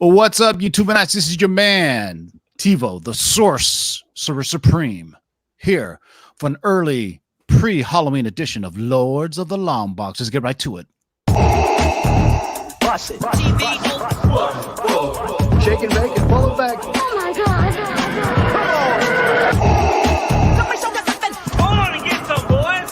Well, what's up, YouTubeites? This is your man, Tivo, the Sorcerer Supreme, here for an early pre-Halloween edition of Lords of the Long Box. Let's get right to it. Bust it. Shake and bake and pull it back. Oh my God. Come on and get some, boys.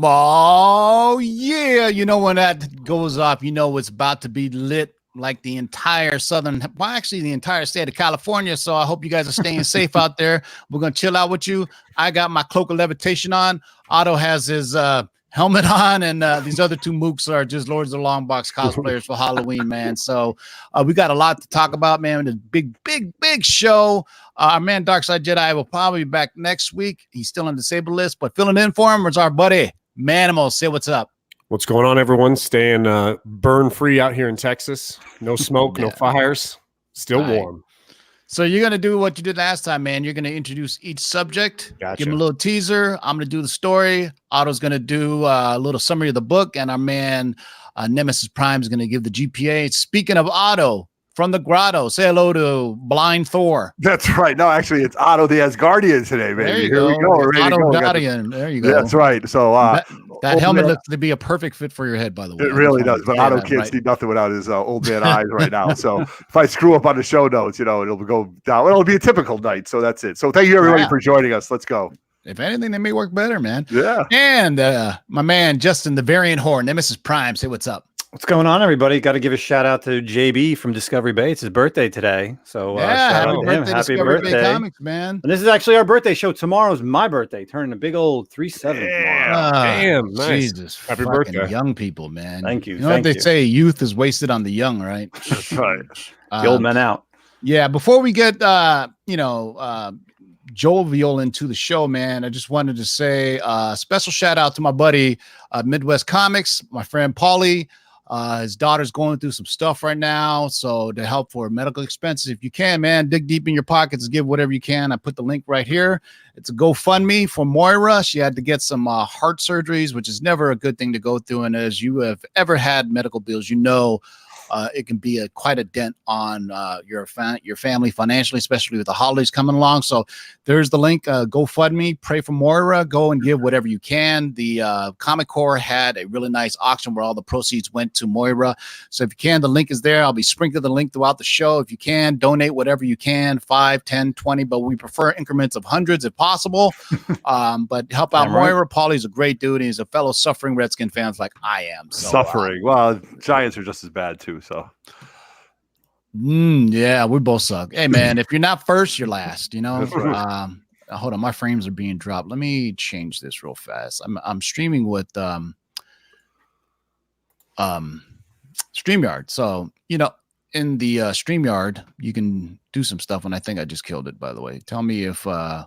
Oh, yeah. You know, when that goes off, you know it's about to be lit like the entire the entire state of California. So I hope you guys are staying safe out there. We're going to chill out with you. I got my cloak of levitation on. Otto has his helmet on, and these other two mooks are just Lords of the Long Box cosplayers for Halloween, man. So we got a lot to talk about, man. It's a big show. Our man Darkside Jedi will probably be back next week. He's still on the disabled list, but filling in for him is our buddy Manimal. Say what's up. What's going on, everyone? Staying burn free out here in Texas. No smoke, no fires. Still warm. So you're going to do what you did last time, man. You're going to introduce each subject, give them a little teaser. I'm going to do the story. Otto's going to do a little summary of the book, and our man Nemesis Prime is going to give the GPA. Speaking of Otto, from the grotto, say hello to Blind Thor. That's right. No, actually, it's Otto the Asgardian today, baby. There you Here go. we go. We're ready Otto to go. Guardian. There you go. That's right. So that helmet looks to be a perfect fit for your head, by the way. It really does. But Otto can't see nothing without his old man eyes right now. So if I screw up on the show notes, you know, it'll go down. It'll be a typical night. So that's it. So thank you, everybody, for joining us. Let's go. If anything, they may work better, man. Yeah. And my man Justin, the Variant Whore, Nemesis Prime. Say what's up. What's going on, everybody? Got to give a shout out to JB from Discovery Bay. It's his birthday today. So shout out to him. Happy birthday. Bay Comics, man. And this is actually our birthday show. Tomorrow's my birthday, turning a big old 3-7 tomorrow. Damn, nice. Jesus. Happy birthday. Young people, man. Thank you. You know what they say? Youth is wasted on the young, right? That's right. The old men out. Yeah, before we get jovial into the show, man, I just wanted to say special shout out to my buddy Midwest Comics, my friend Paulie. His daughter's going through some stuff right now, so to help for medical expenses, if you can, man, dig deep in your pockets, give whatever you can. I put the link right here. It's a GoFundMe for Moira. She had to get some heart surgeries, which is never a good thing to go through, and as you have ever had medical bills, you know it can be quite a dent on your family financially, especially with the holidays coming along. So there's the link. GoFundMe. Pray for Moira. Go and give whatever you can. The Comic Corps had a really nice auction where all the proceeds went to Moira. So if you can, the link is there. I'll be sprinkling the link throughout the show. If you can, donate whatever you can, 5, 10, 20, but we prefer increments of hundreds if possible. But help out Moira. Paulie's a great dude. He's a fellow suffering Redskin fan like I am. So, Suffering. Well, Giants are just as bad, too. So yeah, we both suck. Hey man, if you're not first, you're last, you know. Right. Hold on, my frames are being dropped. Let me change this real fast. I'm streaming with StreamYard. So, you know, in the StreamYard, you can do some stuff, and I think I just killed it, by the way. Tell me if I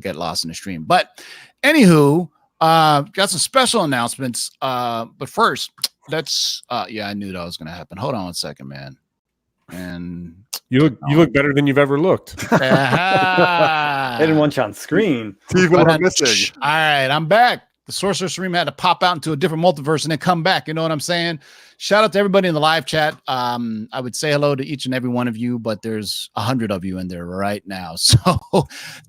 get lost in the stream. But anywho, got some special announcements. But first, let's I knew that was gonna happen. Hold on one second, man. And you look better than you've ever looked. I didn't want you on screen. Steve, what I'm missing. All right, I'm back. The Sorcerer Supreme had to pop out into a different multiverse and then come back. You know what I'm saying? Shout out to everybody in the live chat. I would say hello to each and every one of you, but there's 100 of you in there right now. So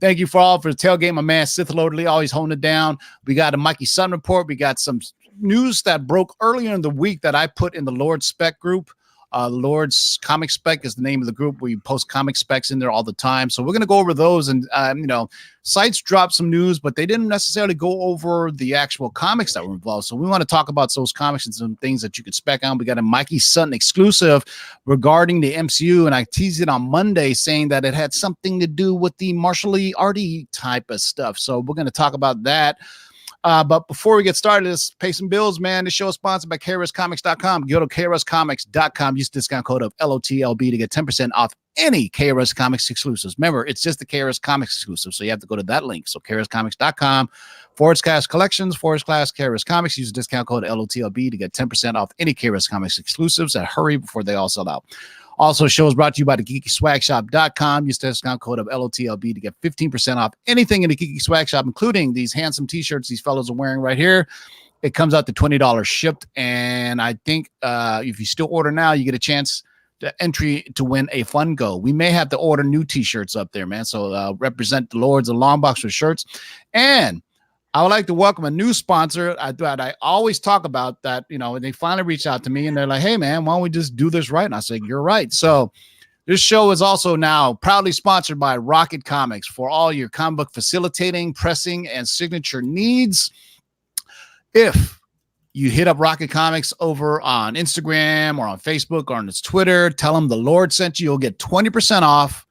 thank you for the tailgate. My man Sith LOTLB always holding it down. We got a Mikey Sutton report. We got some news that broke earlier in the week that I put in the Lord Spec group. Lord's Comic Spec is the name of the group. We post comic specs in there all the time. So we're going to go over those. And, sites dropped some news, but they didn't necessarily go over the actual comics that were involved. So we want to talk about those comics and some things that you could spec on. We got a Mikey Sutton exclusive regarding the MCU. And I teased it on Monday saying that it had something to do with the Marshall Lee Artie type of stuff. So we're going to talk about that. But before we get started, let's pay some bills, man. This show is sponsored by KRSComics.com. Go to KRSComics.com. Use the discount code of LOTLB to get 10% off any KRS Comics exclusives. Remember, it's just the KRS Comics exclusive, so you have to go to that link. So KRScomics.com/collections/KRS Comics. Use the discount code LOTLB to get 10% off any KRS Comics exclusives, and hurry before they all sell out. Also, show is brought to you by the GeekySwagShop.com. Use the discount code of LOTLB to get 15% off anything in the Geeky Swag Shop, including these handsome t-shirts these fellows are wearing right here. It comes out to $20 shipped, and I think if you still order now, you get a chance to entry to win a Funko. We may have to order new t-shirts up there, man. So represent the Lords of Long Box with shirts. And I would like to welcome a new sponsor. I always talk about that, they finally reached out to me and they're like, hey man, why don't we just do this right? And I said, you're right. So this show is also now proudly sponsored by Rocket Comics for all your comic book facilitating, pressing, and signature needs. If you hit up Rocket Comics over on Instagram or on Facebook or on its Twitter, tell them the Lord sent you, you'll get 20% off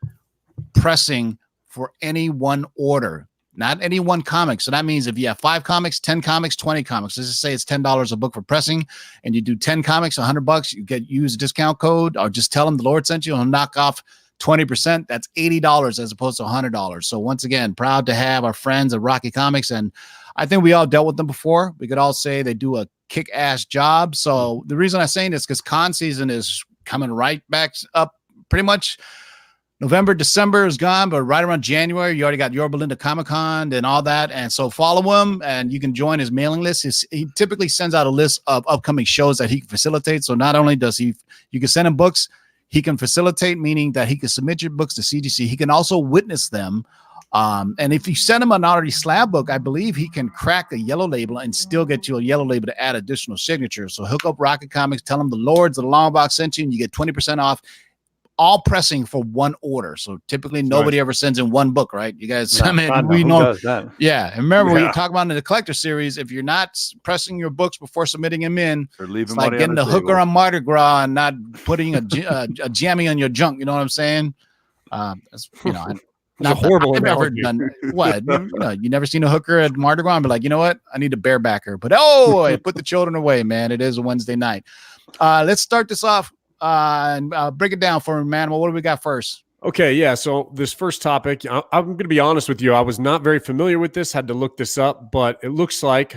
pressing for any one order, not any one comic. So that means if you have 5 comics, 10 comics, 20 comics, let's just say it's $10 a book for pressing, and you do 10 comics, $100, you use a discount code, or just tell them the Lord sent you, he'll knock off 20%. That's $80 as opposed to $100. So once again, proud to have our friends at Rocket Comics, and I think we all dealt with them before. We could all say they do a kick-ass job. So the reason I'm saying this is because con season is coming right back up. Pretty much November, December is gone, but right around January, you already got Yorba Linda Comic-Con and all that. And so follow him, and you can join his mailing list. He typically sends out a list of upcoming shows that he can facilitate. So not only does you can send him books, he can facilitate, meaning that he can submit your books to CGC. He can also witness them. And if you send him an already slab book, I believe he can crack a yellow label and still get you a yellow label to add additional signatures. So hook up Rocket Comics, tell them the Lords of the Long Box sent you, and you get 20% off all pressing for one order. So typically nobody ever sends in one book, right? You guys, we know that. Yeah. And remember, when you talk about in the collector series, if you're not pressing your books before submitting them in, it's like getting the hooker on Mardi Gras and not putting a jammy on your junk. You know what I'm saying? That's, not horrible. I've never done what? You never seen a hooker at Mardi Gras and be like, you know what? I need a barebacker. But I put the children away, man. It is a Wednesday night. Let's start this off and break it down for me, man. Well, what do we got first? Okay, yeah. So this first topic, I'm going to be honest with you. I was not very familiar with this. Had to look this up, but it looks like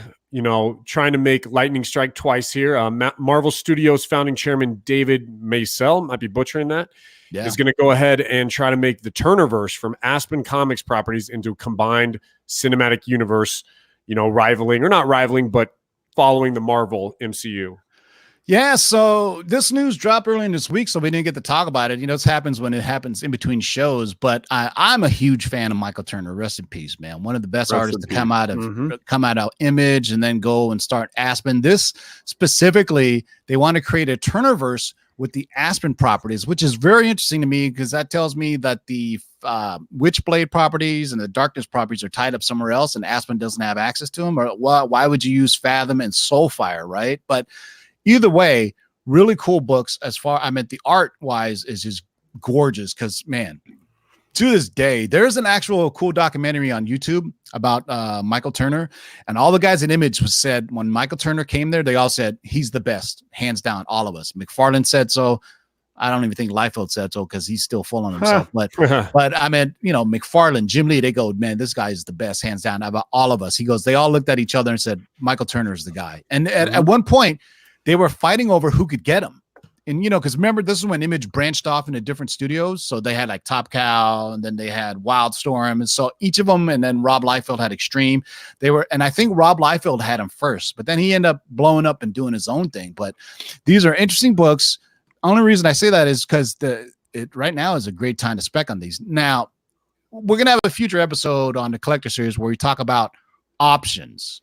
trying to make lightning strike twice here. Marvel Studios founding chairman David Maisel, might be butchering that. Yeah. Is going to go ahead and try to make the Turnerverse from Aspen Comics properties into a combined cinematic universe, rivaling, or not rivaling, but following the Marvel MCU. Yeah, so this news dropped early in this week, so we didn't get to talk about it. This happens when it happens in between shows, but I'm a huge fan of Michael Turner. Rest in peace, man. One of the best artists to come out of Image and then go and start Aspen. This specifically, they want to create a Turnerverse with the Aspen properties, which is very interesting to me because that tells me that the Witchblade properties and the Darkness properties are tied up somewhere else, and Aspen doesn't have access to them. Or why would you use Fathom and Soulfire, right? But either way, really cool books. The art wise is just gorgeous because, man, to this day, there's an actual cool documentary on YouTube about Michael Turner, and all the guys at Image said when Michael Turner came there, they all said he's the best, hands down, all of us. McFarlane said so. I don't even think Liefeld said so because he's still full on himself. But McFarlane, Jim Lee, they go, man, this guy is the best, hands down, about all of us. He goes, they all looked at each other and said, Michael Turner is the guy. And at one point, they were fighting over who could get him. And, because remember, this is when Image branched off into different studios. So they had like Top Cow, and then they had Wildstorm. And so each of them, and then Rob Liefeld had Extreme. And I think Rob Liefeld had him first, but then he ended up blowing up and doing his own thing. But these are interesting books. Only reason I say that is because it right now is a great time to spec on these. Now, we're going to have a future episode on the collector series where we talk about options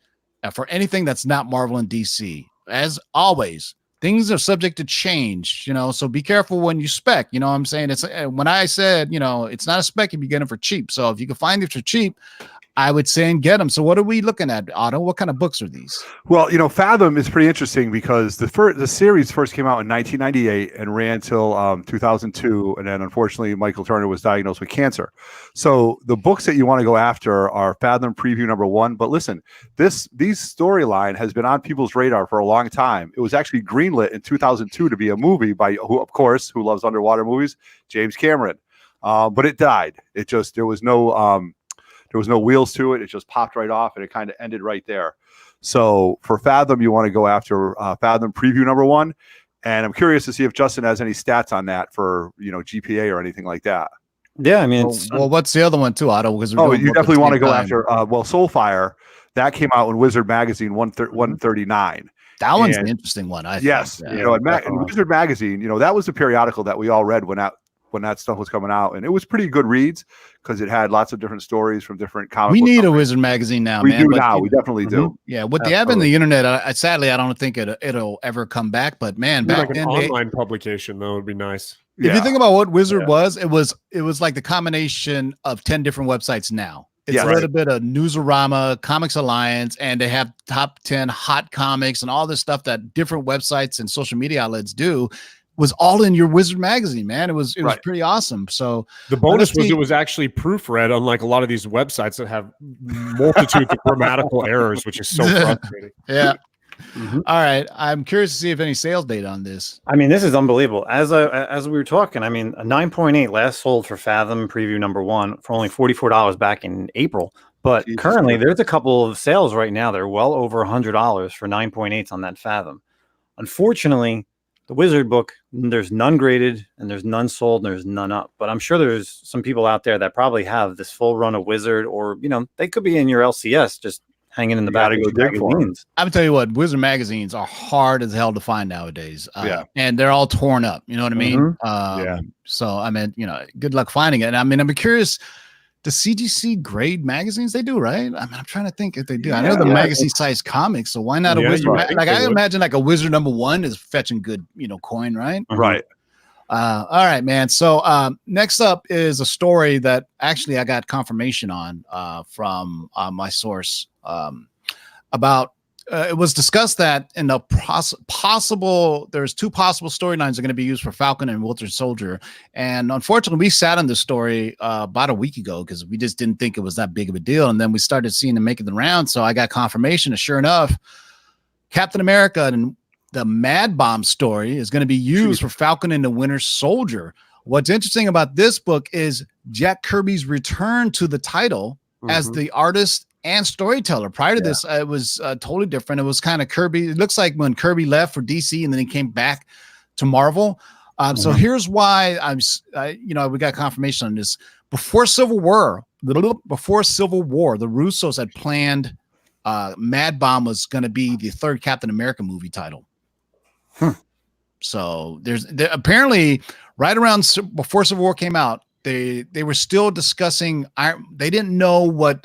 for anything that's not Marvel and DC. As always, things are subject to change, so be careful when you spec. You know what I'm saying? It's when I said, it's not a spec if you get them for cheap. So if you can find it for cheap, I would say and get them. So what are we looking at, Otto? What kind of books are these? Well, Fathom is pretty interesting because the series first came out in 1998 and ran till 2002, and then unfortunately Michael Turner was diagnosed with cancer. So the books that you want to go after are Fathom Preview #1. But listen, these storyline has been on people's radar for a long time. It was actually greenlit in 2002 to be a movie by who loves underwater movies, James Cameron. But it died. There was no wheels to it. It just popped right off, and it kind of ended right there. So for Fathom, you want to go after Fathom Preview #1, and I'm curious to see if Justin has any stats on that for GPA or anything like that. Yeah, I mean, well, what's the other one too, Otto? Because you definitely want to go after Soulfire. That came out in Wizard Magazine 139. That one's an interesting one. I think. In Wizard Magazine, that was the periodical that we all read when that stuff was coming out, and it was pretty good reads because it had lots of different stories from different comics. We need a Wizard Magazine now, we man. do now. We definitely do. Yeah, with the advent of the internet, sadly, I don't think it'll ever come back. But man, back like an online publication though would be nice. If you think about what Wizard was, it was like the combination of 10 different websites now. It's a little bit of Newsarama, Comics Alliance, and they have top 10 hot comics and all this stuff that different websites and social media outlets do. Was all in your Wizard Magazine, man. It was pretty awesome. So the bonus was it was actually proofread, unlike a lot of these websites that have multitudes of grammatical errors, which is so frustrating. Yeah. All right. I'm curious to see if any sales data on this. I mean, this is unbelievable. As we were talking, I mean, a 9.8 last sold for Fathom Preview #1 for only $44 back in April. But currently, there's a couple of sales right now. They're well over $100 for 9.8s on that Fathom. Unfortunately, the Wizard book, there's none graded and there's none sold and there's none up. But I'm sure there's some people out there that probably have this full run of Wizard, or they could be in your LCS just hanging in the back of your magazines. I'm gonna tell you what, Wizard magazines are hard as hell to find nowadays. And they're all torn up. You know what I mean? So I mean, good luck finding it. And I mean, I'm curious. The CGC grade magazines, they do, right? I mean, I'm trying to think if they do. I know the magazine size comics, so why not a Wizard? I imagine like a Wizard #1 is fetching good, coin, right? Right. All right, man. So next up is a story that actually I got confirmation on from my source about. It was discussed that in the there's 2 possible storylines that are going to be used for Falcon and Winter Soldier. And unfortunately, we sat on this story about a week ago because we just didn't think it was that big of a deal. And then we started seeing them making the round. So I got confirmation. And sure enough, Captain America and the Madbomb story is going to be used for Falcon and the Winter Soldier. What's interesting about this book is Jack Kirby's return to the title as the artist and storyteller. Prior to this, it was totally different. It was kind of Kirby. It looks like when Kirby left for DC and then he came back to Marvel. So here's why we got confirmation on this. Before Civil War, the Russos had planned Madbomb was going to be the 3rd Captain America movie title. So there's apparently right around before Civil War came out, they were still discussing. They didn't know what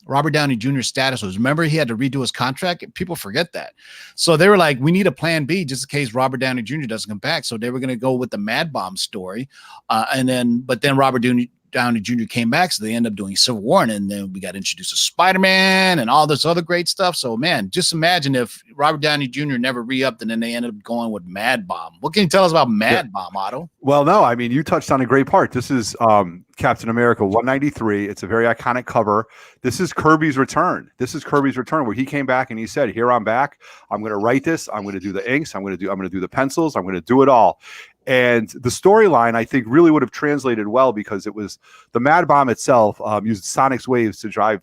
Robert Downey Jr.'s status was. Remember, he had to redo his contract. People forget that. So they were like, we need a plan B just in case Robert Downey Jr. doesn't come back. So they were going to go with the Madbomb story. But then Robert Downey Jr. came back, so they ended up doing Civil War, and then we got introduced to Spider-Man and all this other great stuff. So, man, just imagine if Robert Downey Jr. never re-upped, and then they ended up going with Madbomb. What can you tell us about Madbomb, Otto? Well, no, I mean, you touched on a great part. This is Captain America 193. It's a very iconic cover. This is Kirby's return. Where he came back and he said, "Here I'm back. I'm going to write this. I'm going to do the inks. I'm going to do the pencils. I'm going to do it all." And the storyline, I think, really would have translated well because it was the Madbomb itself used Sonic's waves to drive,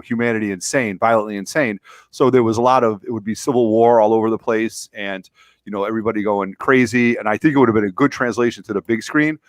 humanity insane, violently insane. So there was it would be civil war all over the place and, everybody going crazy. And I think it would have been a good translation to the big screen.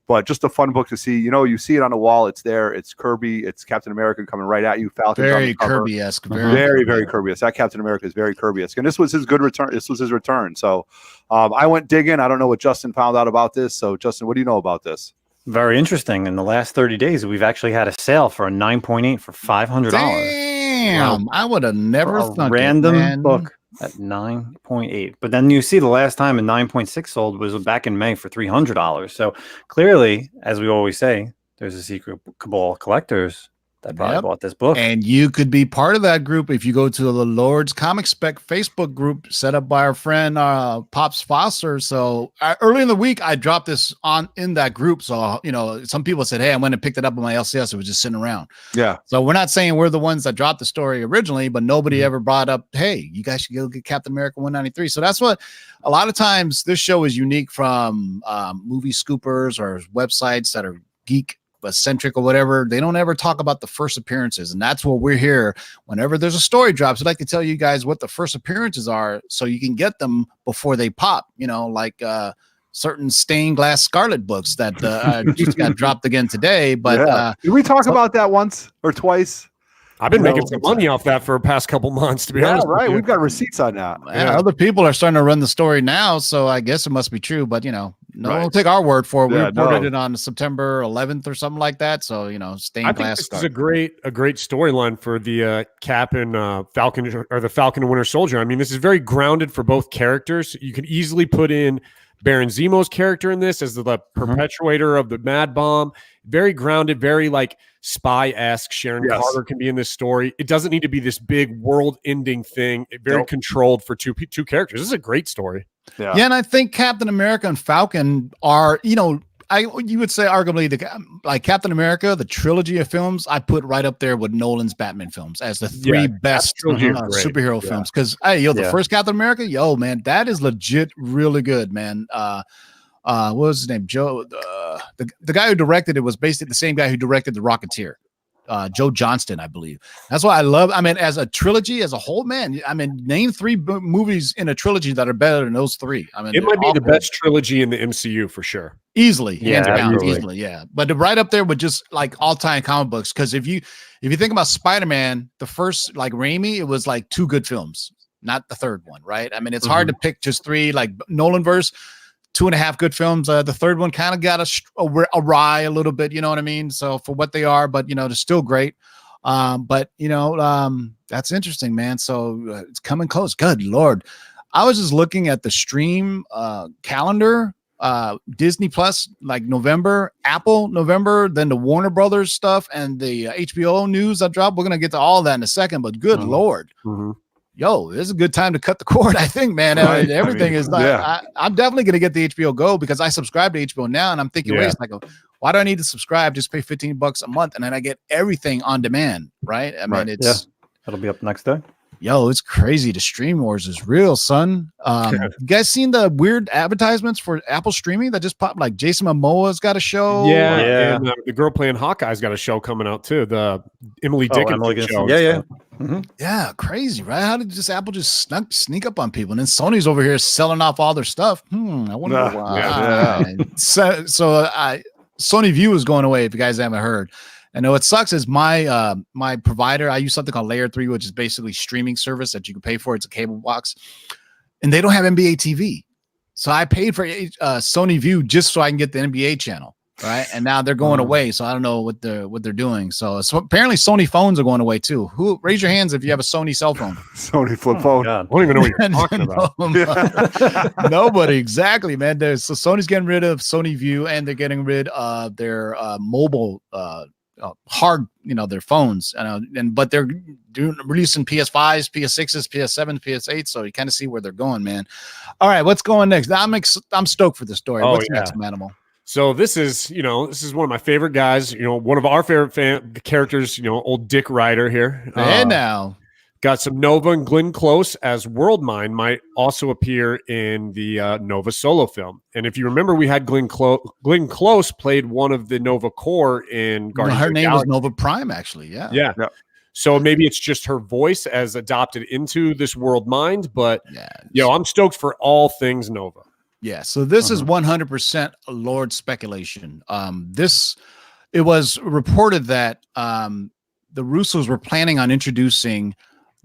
But just a fun book to see. You see it on the wall. It's there. It's Kirby. It's Captain America coming right at you. Falcon. Very Kirby-esque. Very, very Kirby-esque. That Captain America is very Kirby-esque. And this was his good return. This was his return. So I went digging. I don't know what Justin found out about this. So, Justin, what do you know about this? Very interesting. In the last 30 days, we've actually had a sale for a 9.8 for $500. Damn. Wow. I would have never thought random book at 9.8. But then you see the last time a 9.6 sold was back in May for $300. So clearly, as we always say, there's a secret cabal of collectors that probably bought this book. And you could be part of that group if you go to the Lord's Comic Spec Facebook group set up by our friend Pops Foster. So early in the week, I dropped this in that group. So, some people said, hey, I went and picked it up on my LCS. It was just sitting around. Yeah. So we're not saying we're the ones that dropped the story originally, but nobody ever brought up, hey, you guys should go get Captain America 193. So that's what a lot of times this show is unique from movie scoopers or websites that are geek centric or whatever. They don't ever talk about the first appearances, and that's what we're here. Whenever there's a story drops, I'd like to tell you guys what the first appearances are so you can get them before they pop, like certain stained glass Scarlet books that just got dropped again today. But did we talk about that once or twice? I've been making some money off that for the past couple months, to be honest. Right. We've got receipts on that. Other people are starting to run the story now, so I guess it must be true. But no one will take our word for it. We reported it on September 11th or something like that. So stained glass. I think this is a great storyline for the Cap and Falcon, or the Falcon and Winter Soldier. I mean, this is very grounded for both characters. You can easily put in Baron Zemo's character in this as the perpetuator of the Madbomb. Very grounded, very like spy-esque. Sharon Carter can be in this story. It doesn't need to be this big world-ending thing. Very controlled for two characters. This is a great story. Yeah, and I think Captain America and Falcon are, you would say arguably like Captain America, the trilogy of films, I put right up there with Nolan's Batman films as the three best superhero films. Because the first Captain America, man, that is legit really good, man. What was his name? Joe. The guy who directed it was basically the same guy who directed The Rocketeer. Joe Johnston, I believe. That's why I love. I mean, as a trilogy, as a whole, man. I mean, name three movies in a trilogy that are better than those three. I mean, it might be the best trilogy in the MCU for sure. Easily, hands down, easily, yeah. But right up there with just like all-time comic books. Because if you think about Spider-Man, the first like Raimi, it was like two good films, not the third one, right? I mean, it's hard to pick just three. Like Nolanverse, 2.5 good films. The third one kind of got awry a little bit, you know what I mean? So for what they are, but they're still great. But that's interesting, man. So it's coming close. Good Lord. I was just looking at the stream calendar, Disney Plus, like November, Apple November, then the Warner Brothers stuff and the HBO news that dropped. We're going to get to all that in a second, but good Lord. Yo, this is a good time to cut the cord, I think, man. Everything is like, I'm definitely going to get the HBO Go because I subscribe to HBO now, and I'm thinking, wait a second, why do I need to subscribe? Just pay $15 a month, and then I get everything on demand, right? I mean, it's that'll be up next day. Yo, it's crazy. The stream wars is real, son. You guys seen the weird advertisements for Apple streaming that just popped? Like Jason Momoa's got a show. Yeah. And the girl playing Hawkeye's got a show coming out too. The Emily Dickinson show. Yeah, crazy, right? How did Apple just sneak up on people? And then Sony's over here selling off all their stuff. I wonder why. So Sony View is going away if you guys haven't heard. I know what sucks is my provider. I use something called Layer 3, which is basically streaming service that you can pay for. It's a cable box, and they don't have NBA TV. So I paid for Sony View just so I can get the NBA channel, right? And now they're going away. So I don't know what they're doing. So apparently Sony phones are going away too. Who raise your hands if you have a Sony cell phone? Sony flip phone. I don't even know what you're talking about. Nobody, exactly, man. So Sony's getting rid of Sony View, and they're getting rid of their mobile. Hard, their phones, but they're releasing PS5s, PS6s, PS7s, PS8. So you kind of see where they're going, man. All right, what's going next? I'm stoked for this story. What's next, Manimal? So this is one of my favorite guys. One of our favorite characters. Old Dick Ryder here. And now. Got some Nova, and Glenn Close as Worldmind might also appear in the Nova solo film. And if you remember, we had Glenn Close played one of the Nova Corps in Guardians her of the name Galaxy. was Nova Prime, actually. Yeah. So maybe it's just her voice as adopted into this Worldmind. But I'm stoked for all things Nova. Yeah. So this is 100% Lord speculation. It was reported that the Russos were planning on introducing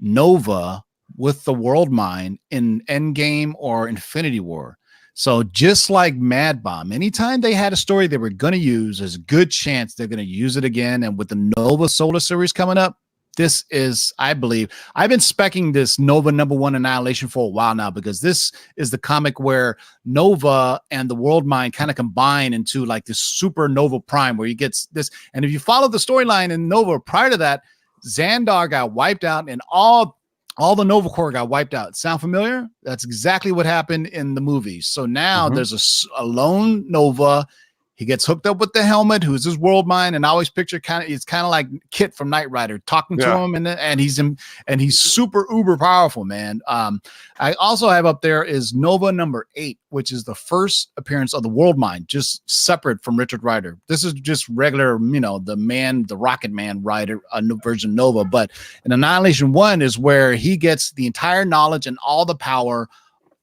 Nova with the Worldmind in Endgame or Infinity War. So just like Madbomb, anytime they had a story they were going to use, there's a good chance they're going to use it again. And with the Nova Solar series coming up, this is, I believe, I've been specking this Nova #1 Annihilation for a while now, because this is the comic where Nova and the World Mind kind of combine into like this super Nova Prime, where he gets this. And if you follow the storyline in Nova prior to that, Xandar got wiped out and all the Nova Corps got wiped out. Sound familiar? That's exactly what happened in the movies. So now there's a lone Nova. He gets hooked up with the Helmet, who's his World Mind, and I always picture it's kind of like Kit from Knight Rider talking to him, and he's super uber powerful, man. I also have up there is Nova #8, which is the first appearance of the World Mind, just separate from Richard Rider. This is just regular, the Rocket Man Rider version Nova, but in Annihilation 1 is where he gets the entire knowledge and all the power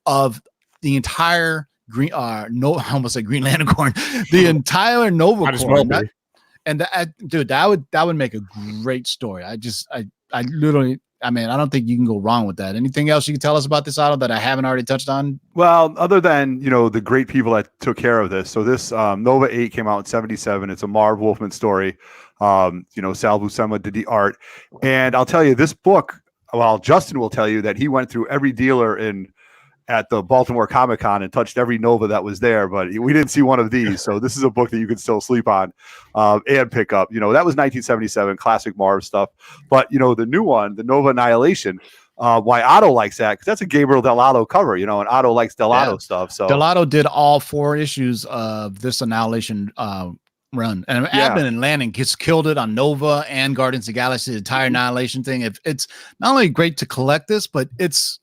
of the entire I almost say Green Lantern, the entire Nova Corps. Dude, that would make a great story. I literally, I don't think you can go wrong with that. Anything else you can tell us about this, Otto, that I haven't already touched on? Well, other than, the great people that took care of this. So this Nova 8 came out in 1977. It's a Marv Wolfman story. Sal Buscema did the art. And I'll tell you, this book, well, Justin will tell you that he went through every dealer at the Baltimore Comic-Con and touched every Nova that was there, but we didn't see one of these. So this is a book that you can still sleep on and pick up. That was 1977, classic Marv stuff. But, the new one, the Nova Annihilation, why Otto likes that, because that's a Gabriel Dell'Otto cover, and Otto likes Dell'Otto stuff. So Dell'Otto did all 4 issues of this Annihilation run, and Abnett and Lanning just killed it on Nova and Guardians of the Galaxy, the entire Annihilation thing. It's not only great to collect this, but it's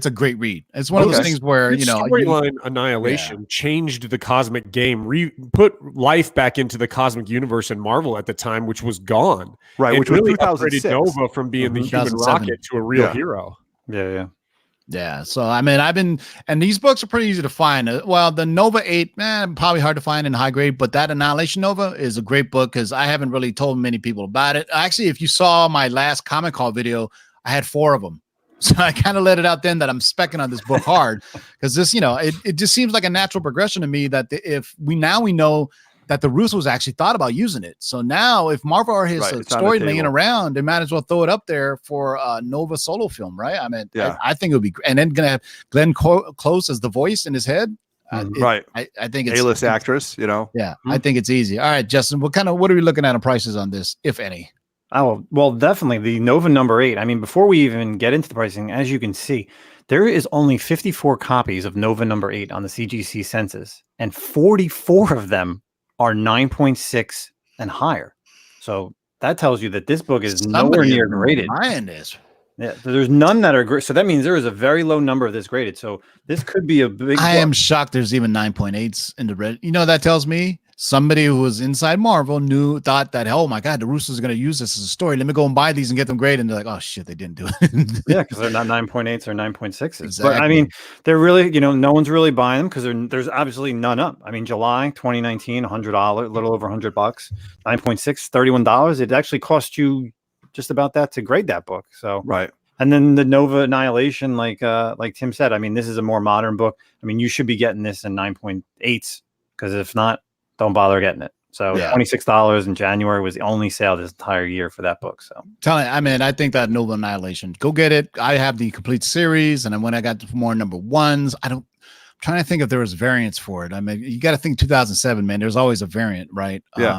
a great read. It's one of those things where storyline Annihilation changed the cosmic game, put life back into the cosmic universe in Marvel at the time, which was gone. Right, it which really was upgraded Nova from being the human rocket to a real hero. Yeah. So and these books are pretty easy to find. Well, the Nova 8, probably hard to find in high grade, but that Annihilation Nova is a great book because I haven't really told many people about it. Actually, if you saw my last Comic Call video, I had 4 of them. So I kind of let it out then that I'm specking on this book hard, because this, it just seems like a natural progression to me that we know that the Russos actually thought about using it. So now if Marvel already has a story laying around, they might as well throw it up there for a Nova solo film, right? I think it would be, and then gonna have Glenn Close as the voice in his head. I think it's A-list actress, Yeah, I think it's easy. All right, Justin, what are we looking at on prices on this, if any? Oh, well, definitely the Nova #8. Before we even get into the pricing, as you can see, there is only 54 copies of Nova #8 on the CGC census, and 44 of them are 9.6 and higher. So that tells you that this book is nowhere near graded. Yeah, so there's none that are great. So that means there is a very low number of this graded. So this could be a big. I am shocked there's even 9.8s in the red. That tells me somebody who was inside Marvel thought that, oh my God, the Russos are going to use this as a story. Let me go and buy these and get them graded. And they're like, oh shit, they didn't do it. Yeah, because they're not 9.8s or 9.6s. Exactly. But they're really, no one's really buying them because there's obviously none up. July 2019, $100, a little over $100, 9.6, $31. It actually cost you just about that to grade that book. So right. And then the Nova Annihilation, like Tim said, this is a more modern book. You should be getting this in 9.8s, because if not, don't bother getting it. So $26 in January was the only sale this entire year for that book. So I think that Nova Annihilation, go get it. I have the complete series, and then when I got more #1s, I'm trying to think if there was variants for it. You got to think 2007, man. There's always a variant, right? Yeah.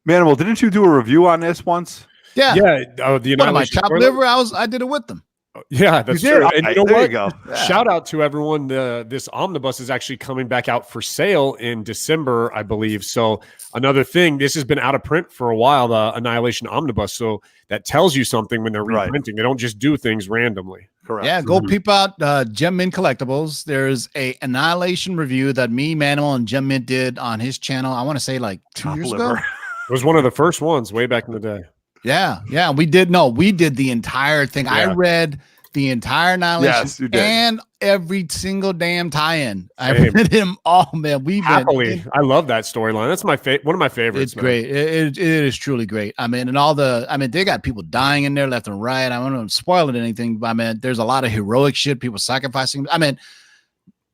Manimal, didn't you do a review on this once? Yeah. Yeah. The Annihilation chopped liver, I did it with them. Yeah, that's true. And you know there what? You go. Shout out to everyone. This omnibus is actually coming back out for sale in December, I believe. So another thing, this has been out of print for a while, the Annihilation omnibus. So that tells you something when they're reprinting. They don't just do things randomly. Correct. Yeah, go peep out Gem Mint Collectibles. There's a Annihilation review that me, Manuel, and Gem Mint did on his channel. I want to say like 2 years ago. It was one of the first ones way back in the day. Yeah, we did the entire thing. Yeah. I read the entire Annihilation, yes, you did. And every single damn tie-in. I read him all, man. I love that storyline. That's one of my favorites. It's great. It is truly great. And all they got people dying in there left and right. I don't want to spoil it anything, but there's a lot of heroic shit, people sacrificing.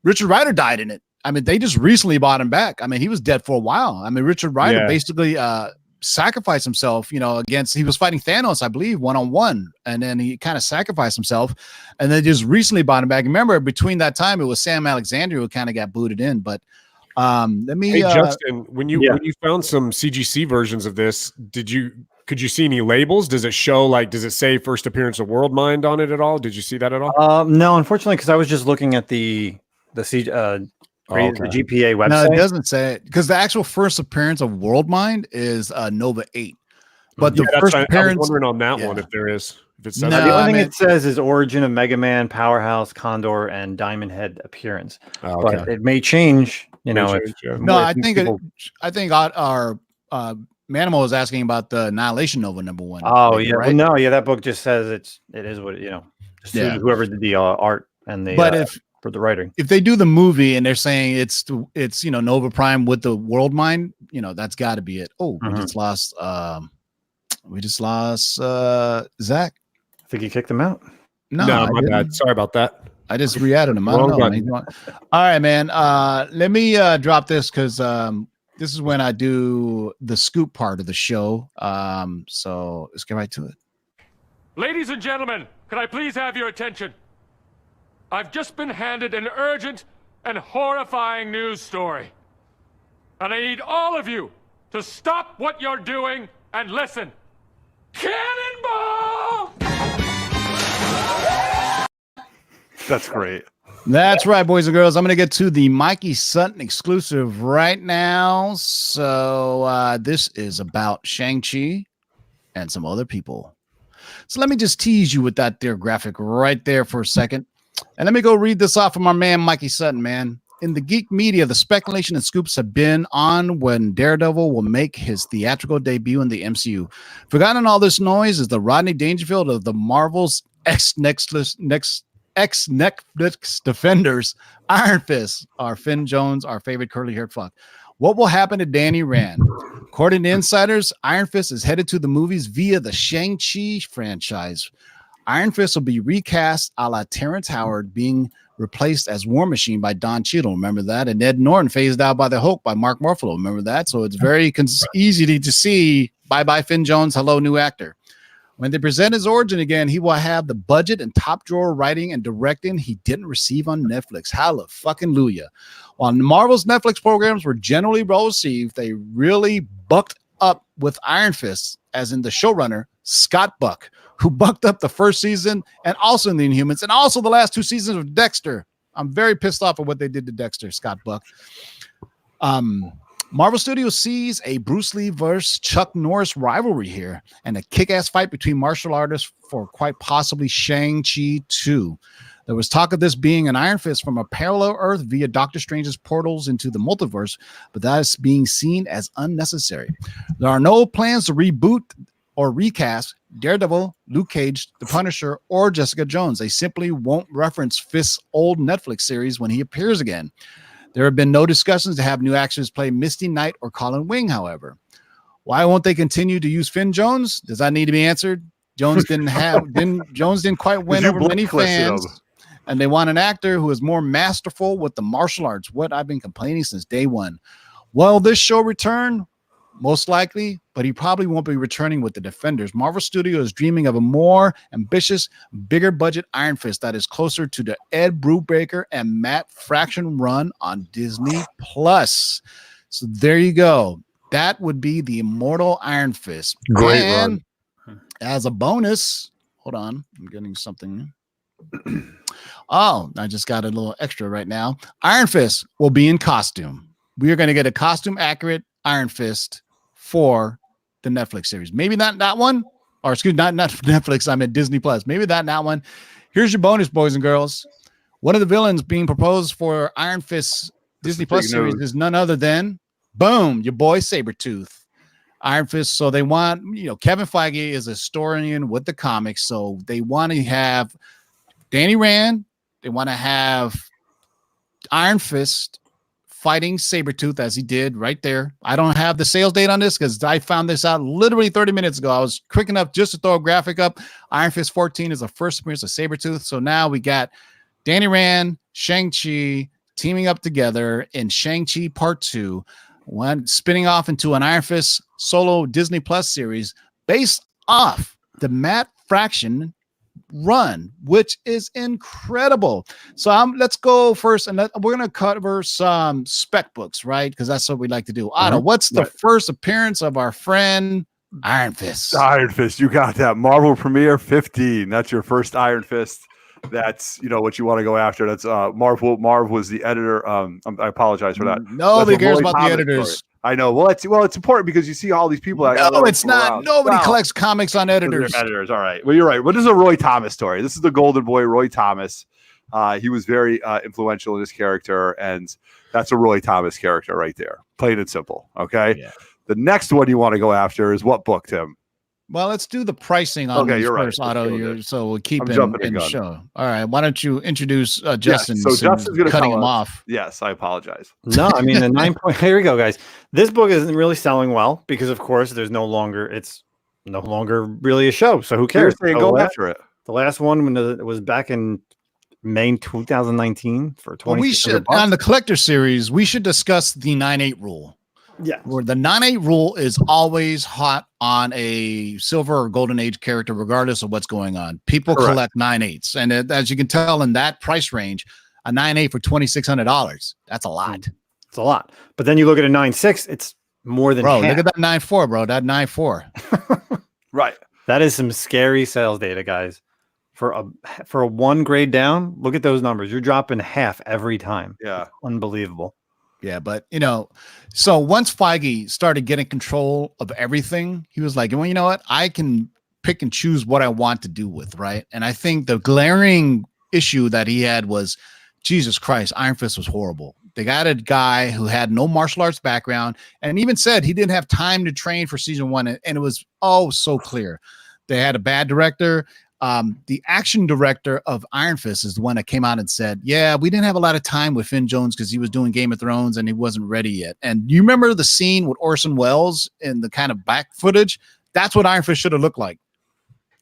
Richard Rider died in it. They just recently bought him back. He was dead for a while. Richard Rider basically sacrificed himself, against, he was fighting Thanos, I believe, 1-on-1, and then he kind of sacrificed himself, and then just recently brought him back. Remember, between that time, it was Sam Alexander who kind of got booted in. But let me. Hey, Justin, when you found some CGC versions of this, could you see any labels? Does it show, does it say first appearance of World Mind on it at all? Did you see that at all? No, unfortunately, because I was just looking at the GPA website. No, it doesn't say it, because the actual first appearance of World Mind is Nova 8. But the first appearance, I was wondering on that one if there is. If it says the only thing it says is origin of Mega Man, Powerhouse, Condor, and Diamond Head appearance. But it may change. I think our Manimal is asking about the Annihilation Nova #1. Oh yeah, right? Well, no, that book just says it is what whoever did the art and the for the writing. If they do the movie and they're saying it's Nova Prime with the World Mind, that's got to be it. Oh, we just lost Zach. I think you kicked him out. No, my bad. Sorry about that. I just re-added him. I don't know. All right, man. Let me drop this, because this is when I do the scoop part of the show. So let's get right to it. Ladies and gentlemen, can I please have your attention? I've just been handed an urgent and horrifying news story. And I need all of you to stop what you're doing and listen. Cannonball! That's great. That's right, boys and girls. I'm going to get to the Mikey Sutton exclusive right now. So this is about Shang-Chi and some other people. So let me just tease you with that there graphic right there for a second. And let me go read this off from our man, Mikey Sutton, man. In the geek media, the speculation and scoops have been on when Daredevil will make his theatrical debut in the MCU. Forgotten all this noise is the Rodney Dangerfield of the Marvel's ex-Netflix defenders, Iron Fist, our Finn Jones, our favorite curly-haired fuck. What will happen to Danny Rand? According to insiders, Iron Fist is headed to the movies via the Shang-Chi franchise. Iron Fist will be recast a la Terrence Howard, being replaced as War Machine by Don Cheadle. Remember that? And Ed Norton phased out by the Hulk by Mark Ruffalo. Remember that? So it's very easy to see. Bye-bye, Finn Jones. Hello, new actor. When they present his origin again, he will have the budget and top drawer writing and directing he didn't receive on Netflix. Hallelujah. While Marvel's Netflix programs were generally well received, they really bucked up with Iron Fist, as in the showrunner, Scott Buck, who bucked up the first season and also in the Inhumans and also the last 2 seasons of Dexter. I'm very pissed off at what they did to Dexter, Scott Buck. Marvel Studios sees a Bruce Lee versus Chuck Norris rivalry here and a kick-ass fight between martial artists for quite possibly Shang-Chi 2. There was talk of this being an Iron Fist from a parallel Earth via Doctor Strange's portals into the multiverse, but that is being seen as unnecessary. There are no plans to reboot or recast Daredevil, Luke Cage, The Punisher, or Jessica Jones. They simply won't reference Fist's old Netflix series when he appears again. There have been no discussions to have new actors play Misty Knight or Colin Wing, however. Why won't they continue to use Finn Jones? Does that need to be answered? Jones didn't quite win over many fans. And they want an actor who is more masterful with the martial arts, what I've been complaining since day one. Will this show return? Most likely, but he probably won't be returning with the Defenders. Marvel Studios is dreaming of a more ambitious, bigger budget Iron Fist that is closer to the Ed Brubaker and Matt Fraction run on Disney Plus. So there you go. That would be the Immortal Iron Fist. Great and run. As a bonus, hold on, I'm getting something. Oh, I just got a little extra right now. Iron Fist will be in costume. We are going to get a costume accurate Iron Fist for the Netflix series. Maybe not that one, or excuse me, not Netflix. I'm at Disney Plus. Maybe that one. Here's your bonus, boys and girls. One of the villains being proposed for Iron Fist Disney Plus series is none other than, boom, your boy Sabretooth. Iron Fist. So they want, Kevin Feige is a historian with the comics. So they want to have Danny Rand. They want to have Iron Fist fighting Sabretooth as he did right there. I don't have the sales date on this because I found this out literally 30 minutes ago. I was quick enough just to throw a graphic up. Iron Fist 14 is the first appearance of Sabretooth. So now we got Danny Rand, Shang-Chi teaming up together in Shang-Chi Part 2. spinning off into an Iron Fist solo Disney Plus series based off the Matt Fraction run, which is incredible. So let's go first, and we're going to cover some spec books, right? Because that's what we like to do. Otto, what's the first appearance of our friend Iron Fist? Iron Fist, you got that. Marvel Premiere 15. That's your first Iron Fist. That's what you want to go after. That's Marv was the editor. I apologize for that. Nobody cares about the editors. Story. I know. Well, it's important because you see all these people. No, it's not. Around. Nobody collects comics on editors. Editors. All right. Well, you're right. But this is a Roy Thomas story. This is the Golden Boy, Roy Thomas. He was very influential in his character, and that's a Roy Thomas character right there. Plain and simple. Okay. Yeah. The next one you want to go after is what book, Tim? Well, let's do the pricing on these first, Otto. So we'll keep him in the show. All right. Why don't you introduce Justin? Yes, so Justin's going to cutting him off. Yes, I apologize. No, I mean the 9 point. Here we go, guys. This book isn't really selling well because, of course, it's no longer really a show. So who cares? Go after it. The last one was back in May 2019 for 20. Well, we should on the collector series. We should discuss the 9/8 rule. Yeah, where the 9/8 rule is always hot on a silver or golden age character, regardless of what's going on. People collect 9/8s, and as you can tell in that price range, a 9/8 for $2,600. That's a lot. It's a lot. But then you look at a 9/6, it's more than half. Look at that 9/4, bro. That 9/4. Right. That is some scary sales data, guys. For a one grade down, look at those numbers. You're dropping half every time. Yeah, unbelievable. Yeah, but so once Feige started getting control of everything, he was like, well, you know what? I can pick and choose what I want to do with, right? And I think the glaring issue that he had was, Jesus Christ, Iron Fist was horrible. They got a guy who had no martial arts background and even said he didn't have time to train for season 1. And it was so clear. They had a bad director. The action director of Iron Fist is the one that came out and said, yeah, we didn't have a lot of time with Finn Jones because he was doing Game of Thrones and he wasn't ready yet. And you remember the scene with Orson Welles in the kind of back footage? That's what Iron Fist should have looked like.